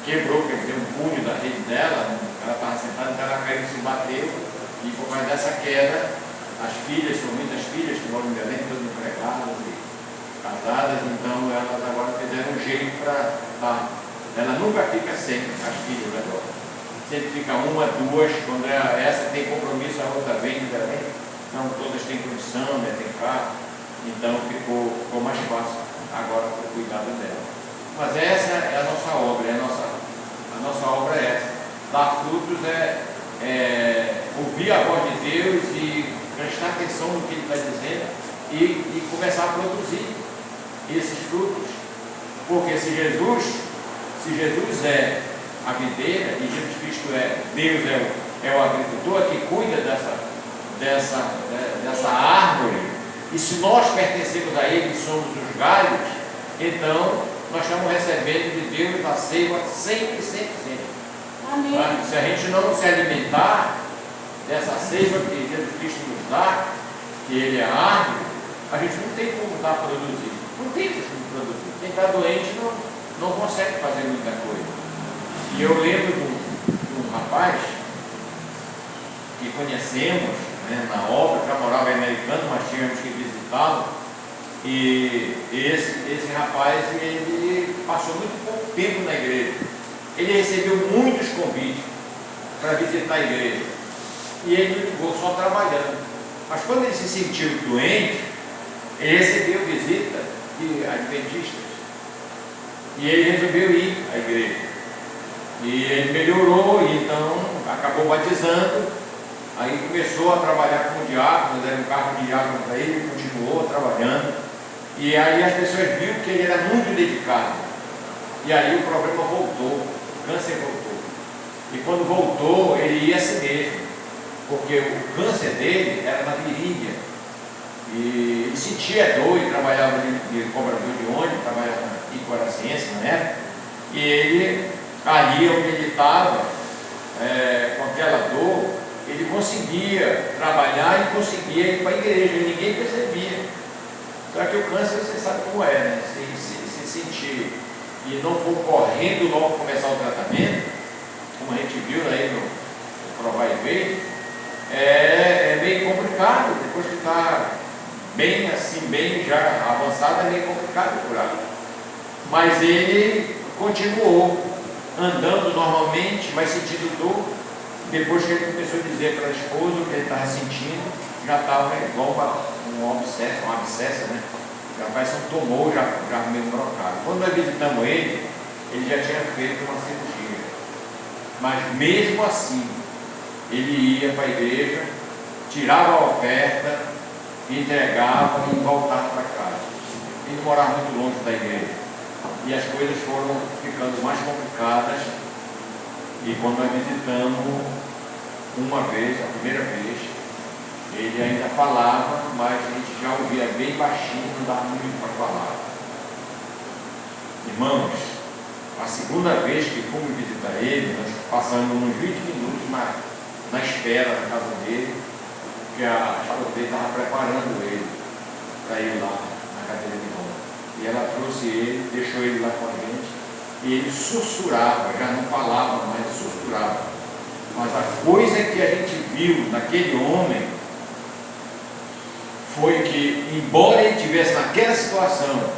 quebrou, quer dizer, um punho da rede dela, ela estava sentada, então ela caiu, se bateu, e por causa dessa queda, as filhas, são muitas filhas que moram em Belém, todas empregadas e casadas, então elas agora fizeram um jeito para estar. Ela nunca fica sem as filhas agora. Sempre fica uma, duas, quando essa tem compromisso, a outra vem de Belém. Não todas têm condição, né, tem carro, então ficou mais fácil agora para o cuidado dela. Mas essa é a nossa obra, a nossa obra é essa. Dar frutos é ouvir a voz de Deus e prestar atenção no que Ele está dizendo e começar a produzir esses frutos. Porque se Jesus é a videira e Jesus Cristo Deus é o agricultor que cuida dessa árvore, e se nós pertencemos a Ele, somos os galhos, então nós estamos recebendo de Deus a seiva sempre. Amém. Se a gente não se alimentar dessa seiva que Jesus Cristo nos dá, que Ele é a árvore, a gente não tem como estar produzindo. Não tem como produzir. Quem está doente não consegue fazer muita coisa. E eu lembro de um rapaz que conhecemos, né, na obra, já morava em Americano, mas tínhamos que visitá-lo. E esse rapaz, ele passou muito pouco tempo na igreja. Ele recebeu muitos convites para visitar a igreja. E ele ficou só trabalhando. Mas quando ele se sentiu doente, ele recebeu visita de adventistas. E ele resolveu ir à igreja. E ele melhorou, e então acabou batizando. Aí começou a trabalhar como diácono, deram um cargo de diácono para ele, continuou trabalhando. E aí as pessoas viram que ele era muito dedicado. E aí o problema voltou, o câncer voltou. E quando voltou, ele ia a si mesmo, porque o câncer dele era na virilha. E ele sentia dor, ele trabalhava de cobrador de ônibus, trabalhava em Coraciense, né? E ele, ali onde ele estava, com aquela dor, ele conseguia trabalhar e conseguia ir para a igreja, e ninguém percebia. Só que o câncer, você sabe como é, né? Se sentir e não for correndo logo começar o tratamento, como a gente viu aí no Provar e Ver, é meio complicado. Depois que está bem assim, bem já avançado, é meio complicado curar. Mas ele continuou. andando normalmente, mas sentindo dor. Depois que ele começou a dizer para a esposa o que ele estava sentindo, já estava igual um abscesso, né? Já parece um tumor, já meio brocado. Quando nós visitamos ele, ele já tinha feito uma cirurgia. Mas mesmo assim, ele ia para a igreja, tirava a oferta, entregava e voltava para casa. Ele morava muito longe da igreja. E as coisas foram ficando mais complicadas. E quando nós visitamos uma vez, a primeira vez, ele ainda falava, mas a gente já ouvia bem baixinho, não dava muito para falar. Irmãos, a segunda vez que fomos visitar ele, nós passamos uns 20 minutos na espera da casa dele, porque a esposa dele estava preparando ele para ir lá na cadeira de rodas. E ela trouxe ele, deixou ele lá com a gente, e ele sussurrava, já não falava mais, sussurrava. Mas a coisa que a gente viu naquele homem foi que, embora ele estivesse naquela situação,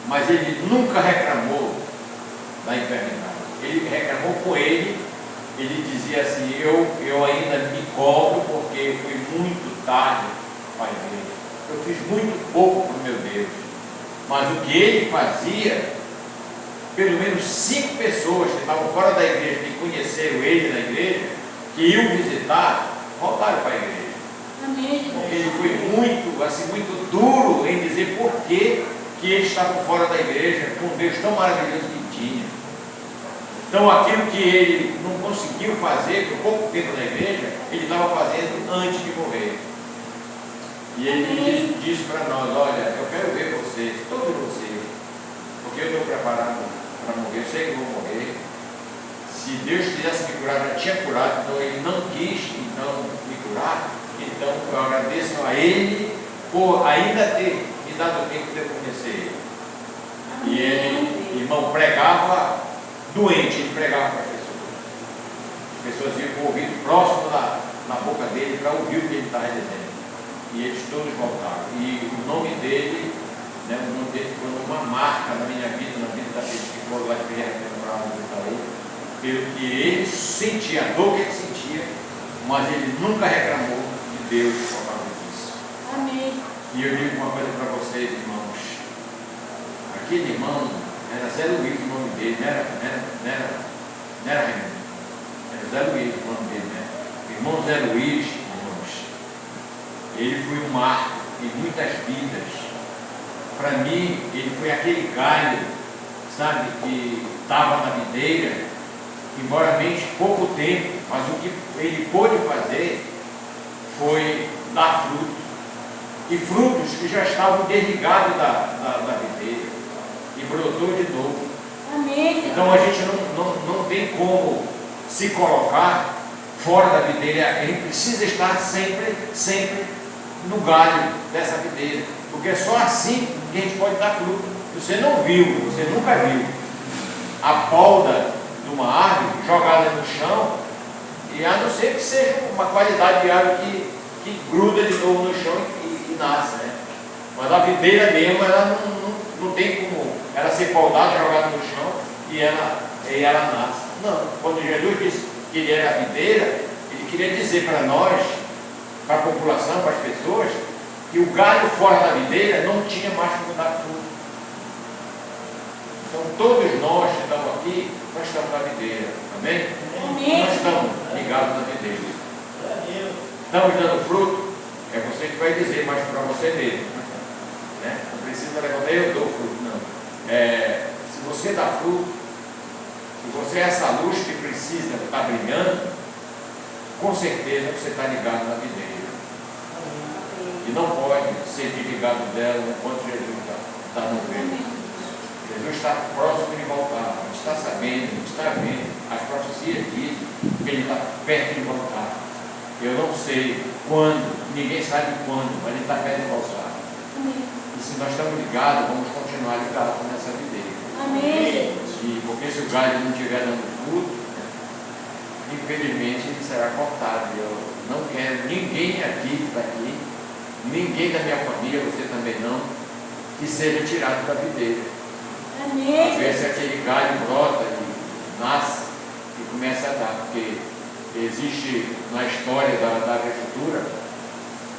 mas ele nunca reclamou da enfermidade. Ele reclamou com ele dizia assim, eu ainda me cobro porque fui muito tarde para a igreja. Eu fiz muito pouco para o meu Deus. Mas o que ele fazia, pelo menos 5 pessoas que estavam fora da igreja, que conheceram ele na igreja, que iam visitar, voltaram para a igreja. Amém. Porque ele foi muito duro em dizer por que eles estavam fora da igreja, com um Deus tão maravilhoso que tinha. Então aquilo que ele não conseguiu fazer por pouco tempo na igreja, ele estava fazendo antes de morrer. E ele disse para nós, olha, eu quero ver vocês, todos vocês, porque eu estou preparado para morrer, eu sei que vou morrer. Se Deus quisesse me curar, já tinha curado, então ele não quis me curar. Então eu agradeço a ele por ainda ter me dado tempo de eu conhecer ele. E ele, irmão, pregava doente, ele pregava para as pessoas. As pessoas iam com o ouvido próximo na boca dele para ouvir o que ele estava dizendo. E eles todos voltaram. E o nome dele, o nome dele ficou uma marca na minha vida, na vida daqueles que foram lá de pelo que ele sentia, a dor que ele sentia, mas ele nunca reclamou de Deus por causa disso. Amém. E eu digo uma coisa para vocês, irmãos. Aquele irmão era Zé Luiz, o nome dele, não era Raimundo. Era Zé Luiz o nome dele, né? O irmão Zé Luiz, irmãos, ele foi um marco em muitas vidas. Para mim, ele foi aquele galho, sabe, que estava na videira, embora mente pouco tempo, mas o que ele pôde fazer foi dar frutos. E frutos que já estavam desligados da videira. E brotou de novo. Amém. Então a gente não tem como se colocar fora da videira. A gente precisa estar sempre no galho dessa videira. Porque é só assim que a gente pode dar fruto. Você não viu, você nunca viu a polda de uma árvore jogada no chão, e a não ser que seja uma qualidade de árvore que gruda de novo no chão e nasce, né? Mas a videira mesmo, ela não tem como ela ser poldada, jogada no chão e ela nasce. Não. Quando Jesus disse que ele era a videira, ele queria dizer para nós, para a população, para as pessoas, que o galho fora da videira não tinha mais como dar fruto. Então todos nós que estamos aqui, nós estamos na videira, amém? Amém. Nós estamos ligados na videira. Estamos dando fruto, é você que vai dizer, mas para você mesmo. Né? Não precisa levantar, eu dou fruto, não. Se você dá fruto, se você é essa luz que precisa estar brilhando, com certeza você está ligado na videira. E não pode ser desligado dela enquanto Jesus está no meio. Jesus está próximo de voltar. A gente está sabendo, a gente está vendo. As profecias dizem que ele está perto de voltar. Eu não sei quando, ninguém sabe quando, mas ele está perto de voltar. E se nós estamos ligados, vamos continuar ligados nessa videira. Amém. E porque se o galho não estiver dando fruto, infelizmente ele será cortado. Eu não quero ninguém aqui que está aqui, ninguém da minha família, você também não, que seja tirado da videira. Amém. Às vezes aquele galho brota e nasce e começa a dar, porque existe na história da agricultura,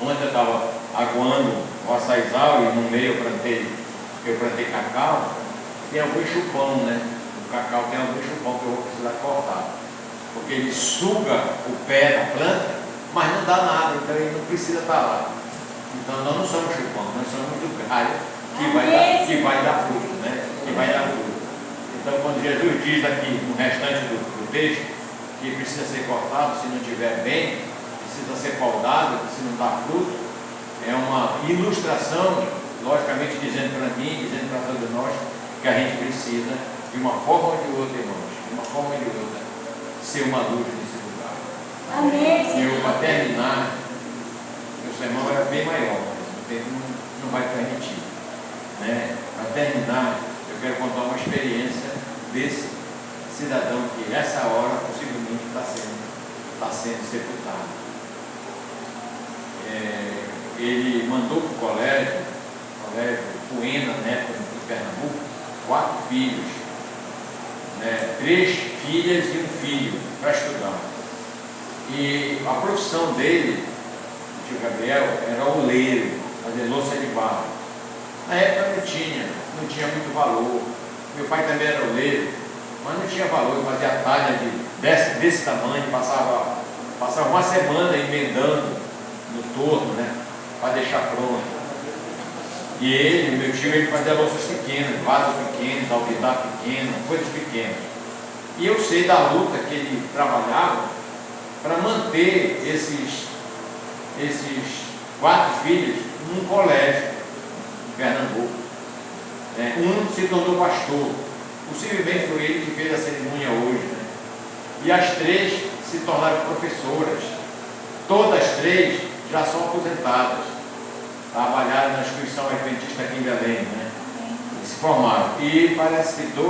onde eu estava aguando o açaizal e no meio eu plantei cacau, tem algum chupão, né? O cacau tem algum chupão que eu vou precisar cortar, porque ele suga o pé da planta, mas não dá nada, então ele não precisa estar lá. Então nós não somos chupão, nós somos o galho que vai dar fruto, né? Que vai dar fruto. Então quando Jesus diz aqui no restante do texto que precisa ser cortado se não estiver bem, precisa ser podado se não dá fruto, é uma ilustração, logicamente dizendo para mim, dizendo para todos nós, que a gente precisa, de uma forma ou de outra, irmãos, de uma forma ou de outra, ser uma luz nesse lugar. Amém. Eu, para terminar, meu sermão era bem maior, mas o tempo não vai permitir. Né? Para terminar, eu quero contar uma experiência desse cidadão que, essa hora, possivelmente está sendo sepultado. Ele mandou para o colégio Poena, na época de Pernambuco, 4 filhos, né? 3 filhas e 1 filho, para estudar. E a profissão dele, o tio Gabriel, era oleiro, fazer louça de barro. Na época não tinha muito valor. Meu pai também era oleiro, mas não tinha valor. Fazia talha desse tamanho, passava uma semana emendando no torno, né? Para deixar pronto. E ele, meu tio, ele fazia louças pequenas, vasos pequenos, alvidar pequeno, coisas pequenas. E eu sei da luta que ele trabalhava para manter esses 4 filhos num colégio em Pernambuco. Um se tornou pastor, possivelmente foi ele que fez a cerimônia hoje, né? E as 3 se tornaram professoras. Todas as 3 já são aposentadas, trabalharam na instituição adventista aqui em Belém, né? E se formaram. E parece que 3,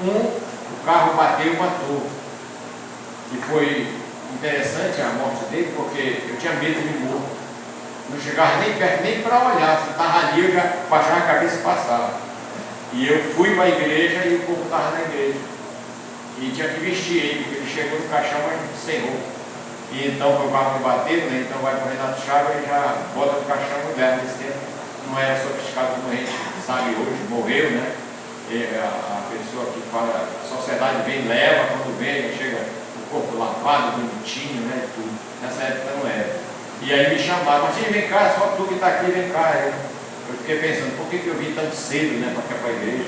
o carro bateu e matou. E foi interessante a morte dele, porque eu tinha medo de morrer. Não chegava nem perto, nem para olhar. Se estava ali, eu já baixava a cabeça e passava. E eu fui para a igreja e o povo estava na igreja. E tinha que vestir ele, porque ele chegou no caixão, mas sem roupa. E então foi o carro que bateu, né? Então vai para o Renato Chaves e já bota no caixão e leva. Nesse tempo não era sofisticado como a gente sabe hoje, morreu, né? E a pessoa que fala, a sociedade vem, leva, quando vem, chega o corpo lavado, bonitinho, né? Tudo. Nessa época não era. E aí me chamaram, mas vem cá, só tu que está aqui, vem cá. Eu fiquei pensando, por que eu vim tão cedo, né, para cá para a igreja?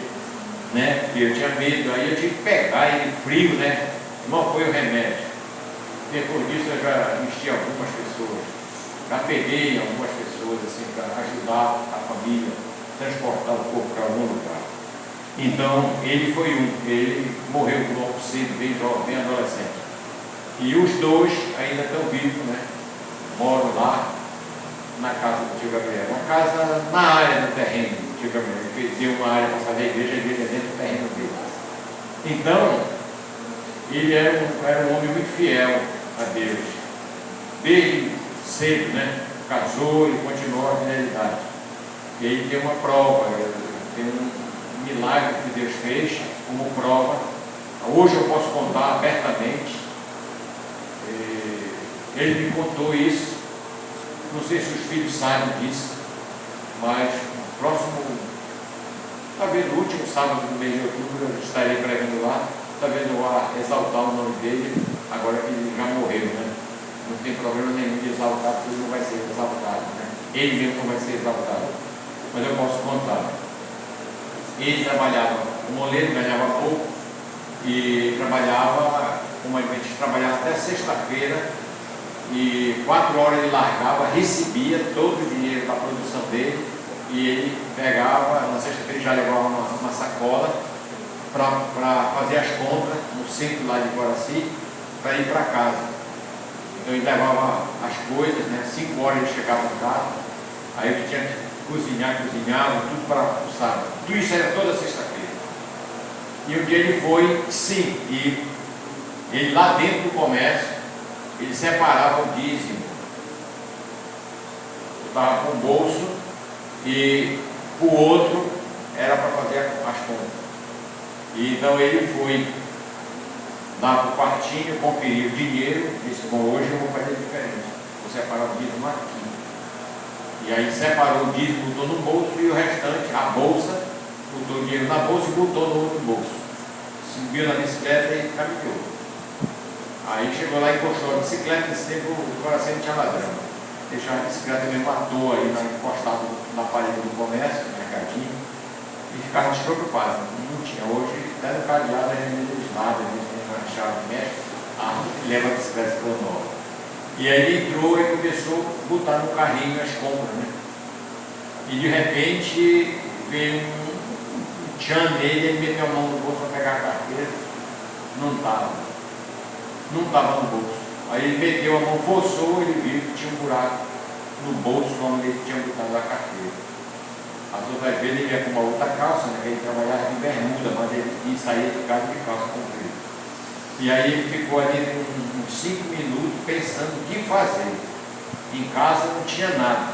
Né? Porque eu tinha medo, aí eu tive que pegar ele frio, né? Não foi o remédio. Depois disso eu já investi algumas pessoas, já peguei algumas pessoas assim para ajudar a família, transportar o corpo para algum lugar. Então ele foi ele morreu logo cedo, bem jovem, bem adolescente. E os 2 ainda estão vivos, né? Moram lá na casa do tio Gabriel, uma casa na área do terreno do tio Gabriel. Ele deu uma área para fazer a igreja é dentro do terreno dele. Então, ele era um homem muito fiel a Deus, desde cedo, né? Casou e continuou a fidelidade. E aí tem uma prova, tem um milagre que Deus fez como prova. Hoje eu posso contar abertamente. Ele me contou isso. Não sei se os filhos sabem disso, mas no próximo, talvez no último sábado do mês de outubro, eu estarei pregando lá. Talvez eu vá exaltar o nome dele, agora que ele já morreu, né? Não tem problema nenhum de exaltar, porque ele não vai ser exaltado, né? Ele mesmo não vai ser exaltado. Mas eu posso contar. Ele trabalhava, o moleiro ganhava pouco e trabalhava, como a gente trabalhava até sexta-feira, e 4 horas ele largava, recebia todo o dinheiro da produção dele e ele pegava, na sexta-feira já levava uma sacola para fazer as compras no centro lá de Guaraci, para ir para casa. Então ele levava as coisas, né? 5 horas ele chegava no carro, aí ele tinha que cozinhava, tudo para o sábado. Tudo isso era toda sexta-feira. E um dia ele foi, sim, e ele lá dentro do comércio, ele separava o dízimo. Eu estava com o bolso e o outro era para fazer as contas. E então ele foi lá para o quartinho, conferiu o dinheiro, disse, bom, hoje eu vou fazer diferente, vou separar o dízimo aqui. E aí separou o dízimo, botou no bolso, e o restante, a bolsa, botou o dinheiro na bolsa e botou no outro bolso. Subiu na bicicleta e caminhou. Aí chegou lá e encostou a bicicleta, nesse tempo o coração não tinha ladrão. Deixou a bicicleta mesmo à toa aí, encostado na parede do comércio, no mercadinho, e ficava despreocupado. Não tinha. Hoje, até no cadeado, a gente legislado, a gente tem uma chave de mestre, leva a bicicleta para o nova. E aí ele entrou e começou a botar no carrinho as compras, né? E de repente veio um tchan nele, ele meteu a mão no bolso para pegar a carteira, não estava no bolso. Aí ele meteu a mão, forçou, ele viu que tinha um buraco no bolso onde ele tinha botado a carteira. As outras vezes ele ia com uma outra calça, né? Ele trabalhava de bermuda, mas ele saía de casa de calça comprida. E aí ele ficou ali uns 5 minutos pensando o que fazer. Em casa não tinha nada,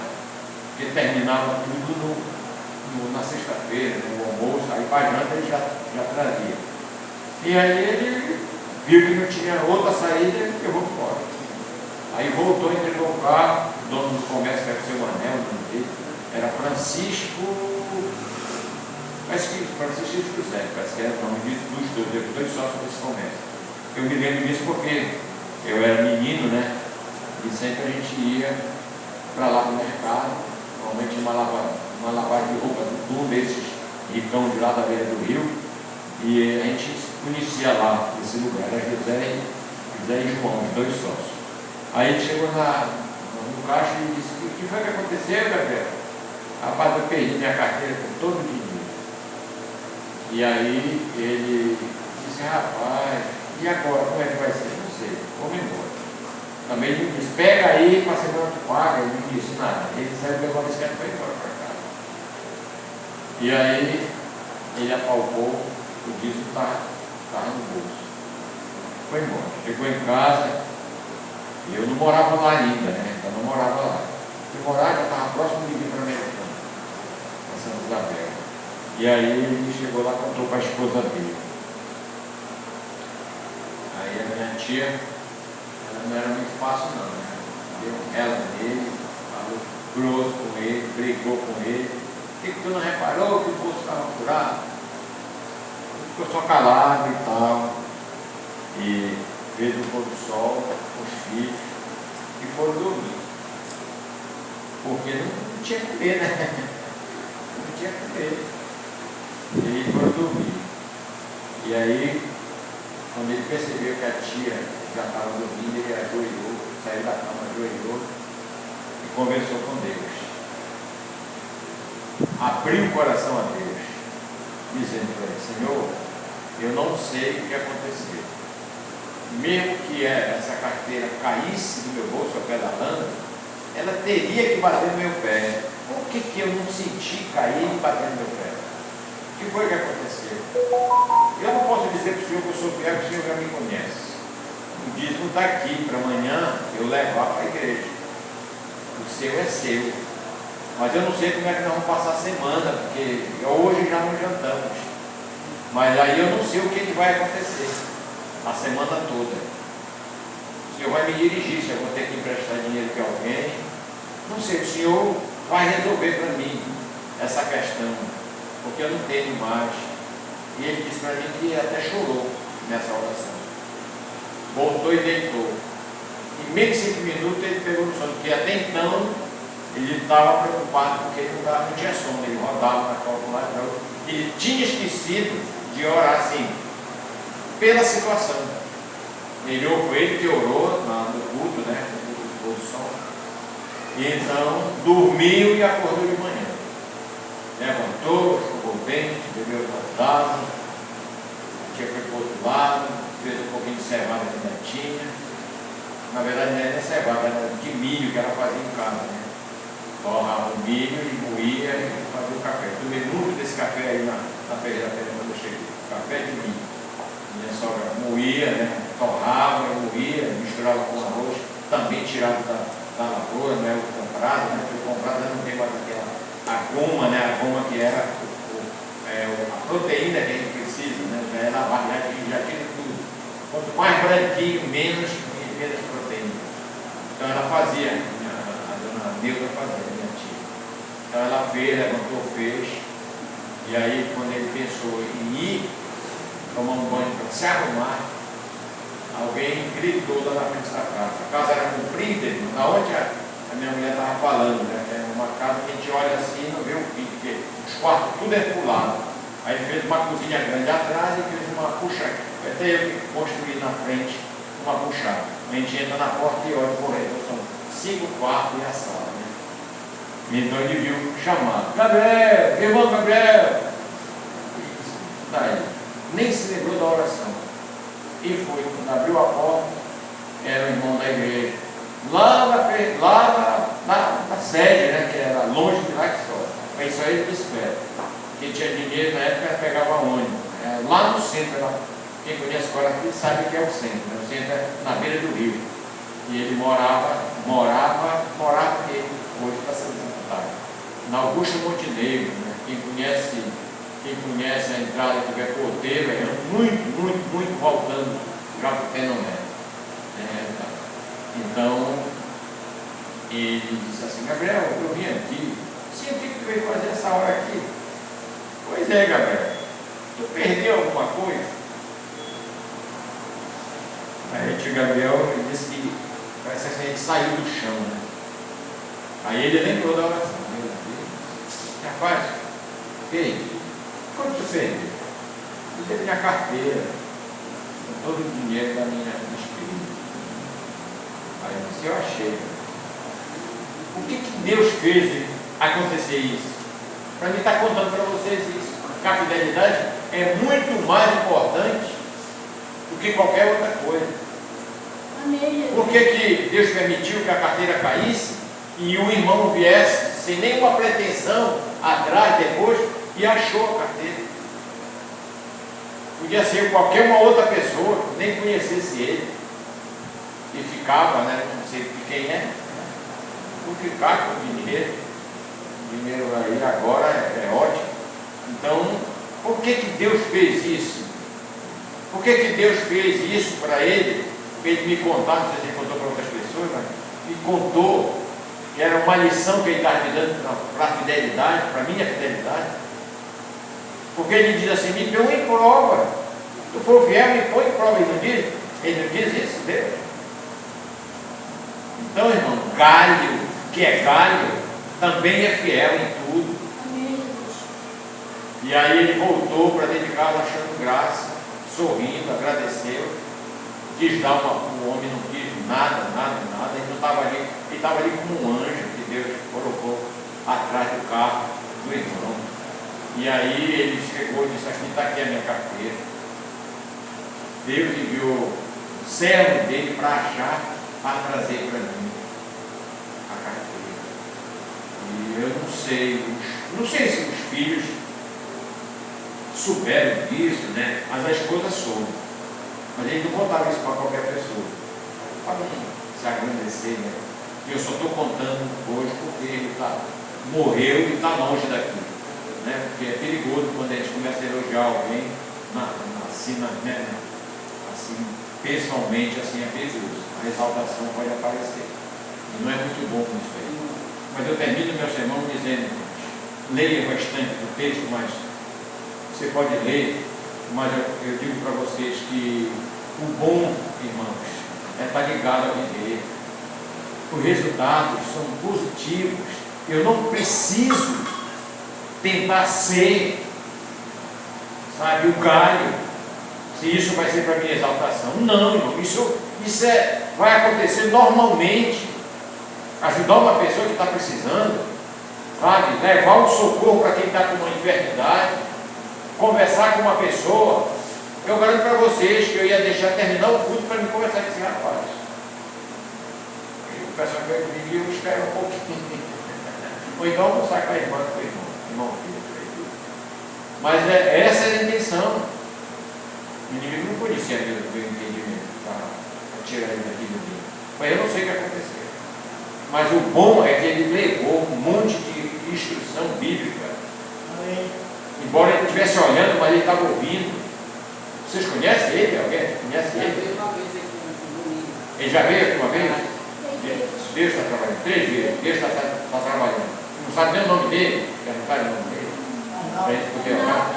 porque terminava tudo na sexta-feira, no almoço, aí para a janta ele já trazia. E aí ele viu que não tinha outra saída e eu vou embora. Aí voltou, entregou o carro, o dono do comércio, que era o seu Manel, o nome dele, era Francisco José, parece que era o nome dos dois sócios desse comércio. Eu me lembro disso porque eu era menino, né? E sempre a gente ia para lá no mercado, normalmente uma lavagem de roupa de um desses ricão de lá da beira do rio, e a gente conhecia lá esse lugar, era José e João, os dois sócios. Aí ele chegou no caixa e disse, o que foi que aconteceu, Gabriel? Rapaz, eu perdi minha carteira com todo o dinheiro. E aí ele disse, rapaz, e agora, como é que vai ser? Não sei, vamos embora. Também ele disse, pega aí para a semana que paga. Ele não disse nada. Ele saiu pegou a bicicleta e foi embora para casa. E aí ele apalpou, o dízimo estava no bolso. Foi embora. Chegou em casa, e eu não morava lá ainda, né? Eu não morava lá. Eu morava, já estava próximo de vir para a Americana, para Santa Isabel. E aí ele chegou lá e contou para a esposa dele. Aí a minha tia, ela não era muito fácil não, né? Deu ela nele, falou grosso com ele, brigou com ele. Por que tu não reparou que o bolso estava furado? Ficou só calado e tal. E veio do pôr do sol, os filhos, e foram dormir. Porque não tinha que comer, né? Não tinha que comer. E foram dormir. E aí, quando ele percebeu que a tia já estava dormindo, ele ajoelhou, saiu da cama, ajoelhou e conversou com Deus. Abriu o coração a Deus, dizendo para ele, Senhor, eu não sei o que aconteceu. Mesmo que essa carteira caísse do meu bolso ao pé da lâmpada, ela teria que bater no meu pé. Por que eu não senti cair e bater no meu pé? O que foi que aconteceu? Eu não posso dizer para o senhor que eu sou fiel, que o senhor já me conhece. O dízimo está aqui, para amanhã eu levar para a igreja. O seu é seu. Mas eu não sei como é que nós vamos passar a semana, porque hoje já não jantamos. Mas aí eu não sei o que vai acontecer a semana toda. O senhor vai me dirigir, se eu vou ter que emprestar dinheiro para alguém. Não sei, o senhor vai resolver para mim essa questão, porque eu não tenho mais. E ele disse para mim que até chorou nessa oração. Voltou e deitou. Em menos de 5 minutos ele pegou no sono, porque até então ele estava preocupado porque ele não tinha sono, ele rodava na calcular, ele tinha esquecido de orar assim, pela situação. Melhor foi ele que orou no culto, né? No culto do pôr do sol. E então dormiu e acordou de manhã. Levantou, escovou o dente, bebeu uma taça, tinha foi para o outro lado, fez um pouquinho de cevada que ainda tinha. Na verdade não era cevada, era de milho que ela fazia em casa, né? Torrava o milho e moía e fazia o café. Eu tomei muito desse café aí na feira quando eu cheguei. Café de milho. Minha sogra moía, né? Torrava, moía, misturava com arroz, também tirado da lavoura, não é o comprado, né? Porque o comprado não tem mais aquela a goma, né? A goma que era o proteína que a gente precisa, né? Já é na barriga, já tira tudo. Quanto mais branquinho, menos proteína. Então ela fazia, a dona Neuza fazia, minha tia. Então ela fez, levantou, fez. E aí quando ele pensou em ir tomar um banho para se arrumar, alguém gritou lá na frente da casa. A casa era comprida, na onde a minha mulher estava falando, né? É uma casa que a gente olha assim e não vê o fim, porque os quartos tudo é pro lado. Aí ele fez uma cozinha grande atrás e fez uma puxada. Até eu que construí na frente uma puxada. A gente entra na porta e olha o corredor, são 5 quartos e a sala, né? Então ele viu chamado: Gabriel, irmão Gabriel. Daí, nem se lembrou da oração. E foi, quando abriu a porta, era o irmão da igreja. Lá na sede, né, que era longe de lá que só. Aí só ele de bicicleta. Quem tinha dinheiro na época pegava ônibus. Lá no centro, quem conhece agora aqui sabe que é o centro. Né? O centro é na beira do rio. E ele morava aqui, hoje está sendo deputado. Na Augusto Montenegro, né? Quem conhece a entrada que é Porteiro, é muito voltando já para o Fenomenal. Então, ele disse assim: Gabriel, eu vim aqui, sim, o que tu veio fazer essa hora aqui? Pois é, Gabriel, tu perdeu alguma coisa? Aí o tio Gabriel disse que parece que a gente saiu do chão, né? Aí ele lembrou da oração. Meu Deus, rapaz, ei, quanto tu perdeu? Eu dei minha carteira, todo o dinheiro da minha espírita. Aí eu disse: eu achei. O que Deus fez acontecer isso? Para mim estar contando para vocês isso. Que a fidelidade é muito mais importante do que qualquer outra coisa. Amém. Por que Deus permitiu que a carteira caísse e o irmão viesse sem nenhuma pretensão atrás depois e achou a carteira? Podia ser qualquer uma outra pessoa que nem conhecesse ele e ficava, né? Não sei de quem é, por ficar com o dinheiro aí agora é ótimo. Então, por que Deus fez isso? Por que Deus fez isso para ele? Porque ele me contar, não sei se ele contou para outras pessoas, mas me contou que era uma lição que ele estava me dando para a fidelidade, para a minha fidelidade. Porque ele diz assim: me põe em prova. Se tu for fiel, me põe em prova. Ele não diz isso, Deus. Então, irmão, galho, que é galho, também é fiel em tudo. Amém. E aí ele voltou para dentro de casa achando graça, sorrindo, agradeceu, quis dar o homem não quis nada, ele não estava ali, ele estava ali como um anjo que Deus colocou atrás do carro do irmão. E aí ele chegou e disse: aqui está aqui a minha carteira. Deus enviou o servo dele para achar, para trazer para mim a carteira. E eu não sei se os filhos souberam disso, né? Mas a esposa soube. Mas ele não contava isso para qualquer pessoa, para não se agrandecer, né? E eu só estou contando hoje porque ele morreu e está longe daqui, né? Porque é perigoso quando a gente começa a elogiar alguém assim, pessoalmente, assim é perigoso. A exaltação pode aparecer. E não é muito bom com isso aí. Mas eu termino meu sermão dizendo: leia bastante do texto, mas você pode ler, mas eu digo para vocês que o bom, irmãos, é estar ligado a viver. Os resultados são positivos. Eu não preciso tentar ser, sabe, o galho, se isso vai ser para minha exaltação. Não, irmão, isso vai acontecer normalmente. Ajudar uma pessoa que está precisando, sabe, levar um socorro para quem está com uma enfermidade, conversar com uma pessoa. Eu garanto para vocês que eu ia deixar terminar o culto para me conversar com esse rapaz. E o pessoal que eu vivi, eu espero um pouquinho. Ou então eu vou sair com a irmã, com o irmão. Mas essa é a intenção. O inimigo não conhecia meu entendimento para tirar ele daqui do meio. Mas eu não sei o que aconteceu. Mas o bom é que ele levou um monte de instrução bíblica. Embora ele estivesse olhando, mas ele estava ouvindo. Vocês conhecem ele? Alguém conhece ele? Ele já veio aqui uma vez? Deus está trabalhando. 3 vezes. Deus está trabalhando. Não sabe nem o nome dele. Já não sabe o nome dele. Para a gente poder orar.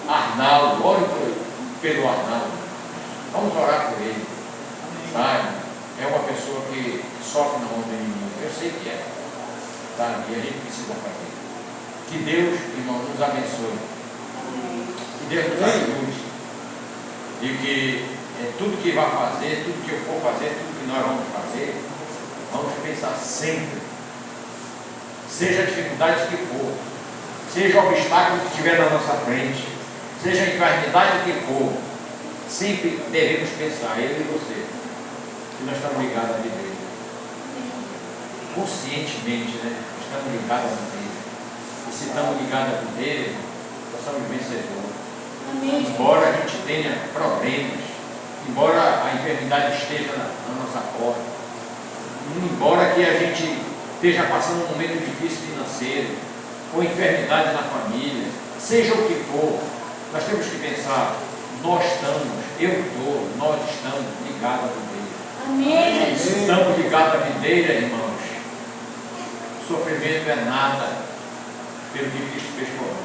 Arnaldo. Ore pelo Arnaldo. Vamos orar por ele. Sabe? É uma pessoa que sofre na mão do inimigo. Eu sei que é. Tá? E a gente precisa fazer. Que Deus, irmão, nos abençoe. Que Deus nos ajude. E que tudo que vai fazer, tudo que eu for fazer, tudo que nós vamos fazer, vamos pensar sempre. Seja a dificuldade que for, seja o obstáculo que estiver na nossa frente, seja a enfermidade que for, sempre devemos pensar, eu e você, que nós estamos ligados a Deus. Conscientemente, né? Estamos ligados a Deus. E se estamos ligados a Deus, nós somos vencedores. Amém. Embora a gente tenha problemas, embora a enfermidade esteja na nossa porta, embora que a gente esteja passando um momento difícil financeiro, ou enfermidade na família, seja o que for, nós temos que pensar, nós estamos ligados à videira. Amém. Estamos ligados à videira, irmãos. O sofrimento é nada pelo que Cristo fez por nós.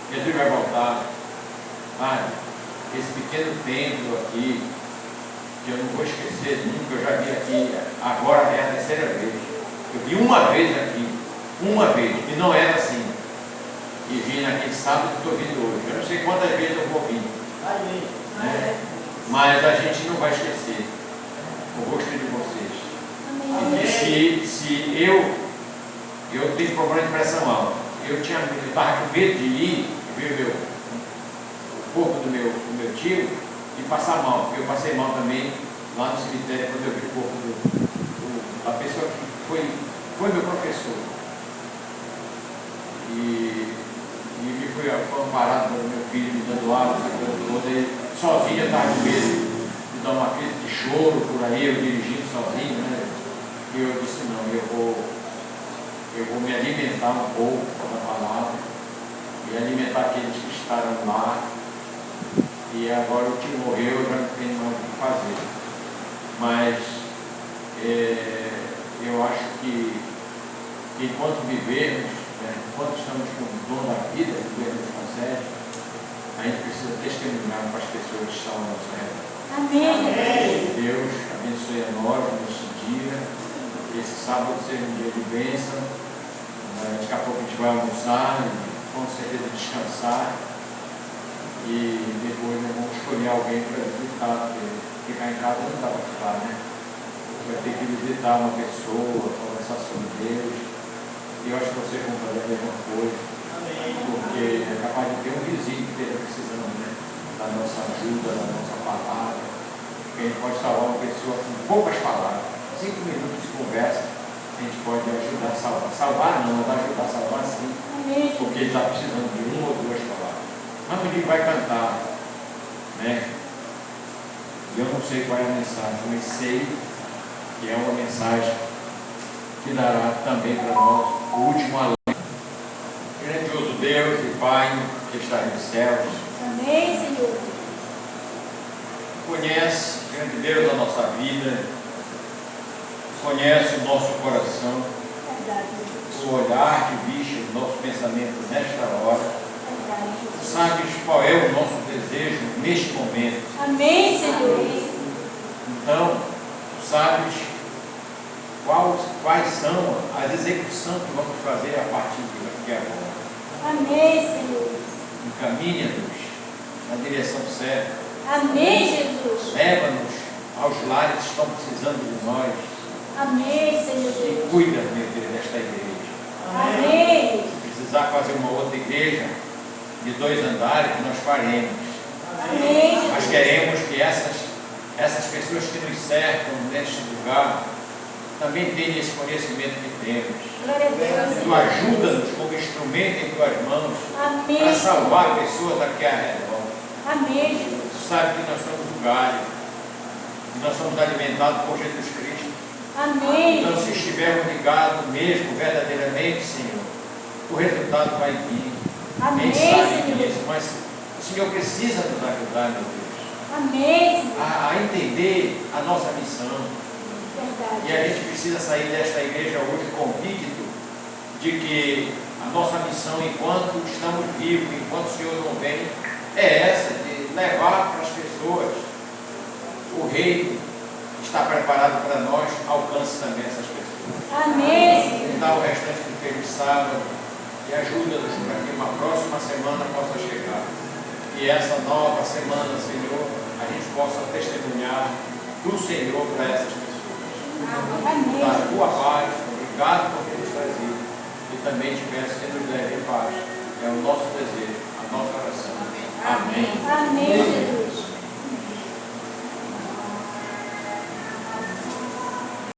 Jesus vai voltar. Esse pequeno templo aqui, que eu não vou esquecer nunca, eu já vi aqui, agora é a 3ª vez. Eu vi uma vez aqui, e não era assim. E vim naquele sábado que estou vindo hoje. Eu não sei quantas vezes eu vou vir. Né? Mas a gente não vai esquecer o rosto de vocês. E se eu tenho problema de pressão alta, eu estava com medo de ir ver o corpo do meu tio e passar mal, porque eu passei mal também lá no cemitério quando eu vi o corpo da pessoa que foi meu professor. E ele foi amparado pelo meu filho, me dando água, sozinho eu estava com medo de dar uma crise de choro por aí, eu dirigindo sozinho, né? E eu disse, não, eu vou me alimentar um pouco da palavra e alimentar aqueles que estarão lá. E agora o tio morreu, eu já não tenho mais o que fazer. Mas eu acho que enquanto vivermos, enquanto estamos com o dom da vida, que Deus nos concede, a gente precisa testemunhar para as pessoas que estão ao nosso redor. Amém. Deus abençoe a nós neste dia. Esse sábado seja um dia de bênção. Daqui a pouco a gente vai almoçar e com certeza descansar. E depois nós vamos escolher alguém para visitar, porque ficar em casa não dá para ficar, né? Vai ter que visitar uma pessoa, conversar sobre Deus. E eu acho que vocês vão fazer a mesma coisa. Porque é capaz de ter um vizinho que esteja precisando, né? Da nossa ajuda, da nossa palavra. Porque a gente pode salvar uma pessoa com poucas palavras. 5 minutos de conversa, a gente pode ajudar a salvar. Salvar não, mas ajudar a salvar sim. Porque ele está precisando de 1 ou 2 palavras. Mas o menino vai cantar, né? E eu não sei qual é a mensagem, mas sei que é uma mensagem que dará também para nós o último alento. Grandioso Deus e Pai que está nos céus. Amém, Senhor. Conhece, grande Deus, a nossa vida. Conhece o nosso coração. O olhar que viste o nosso pensamento nesta hora. Sabes qual é o nosso desejo neste momento. Amém, Senhor. Então, tu sabes quais são as execuções que vamos fazer a partir de agora. Amém, Senhor. Encaminha-nos na direção certa. Amém, Jesus. Leva-nos aos lares que estão precisando de nós. Amém, Senhor E Deus. cuida, meu Deus, desta igreja. Amém. Se precisar fazer uma outra igreja de 2 andares, nós faremos. Amém. Mas queremos que essas pessoas que nos cercam neste lugar também tenham esse conhecimento que temos. Glória a Deus. Tu ajuda-nos como instrumento em tuas mãos Amém. para salvar pessoas aqui ao redor. Amém, Jesus. Tu sabes que nós somos o galho, que nós somos alimentados por Jesus Cristo. Amém. Então, se estivermos ligados mesmo, verdadeiramente, Senhor, o resultado vai vir. Amém, mensagem Senhor. disso, mas o Senhor precisa nos ajudar, meu Deus, Amém, Senhor. a entender a nossa missão. Verdade. E a gente precisa sair desta igreja hoje convicto de que a nossa missão, enquanto estamos vivos, enquanto o Senhor não vem, é essa, de levar para as pessoas o reino está preparado para nós, alcance também essas pessoas. Amém. Dá o restante do feliz sábado e ajuda-nos para que uma próxima semana possa chegar. E essa nova semana, Senhor, a gente possa testemunhar do Senhor para essas pessoas. Amém. Da tua paz, obrigado por ter nos trazido. E também te peço que nos leve em paz. É o nosso desejo, a nossa oração. Amém. Amém, Jesus.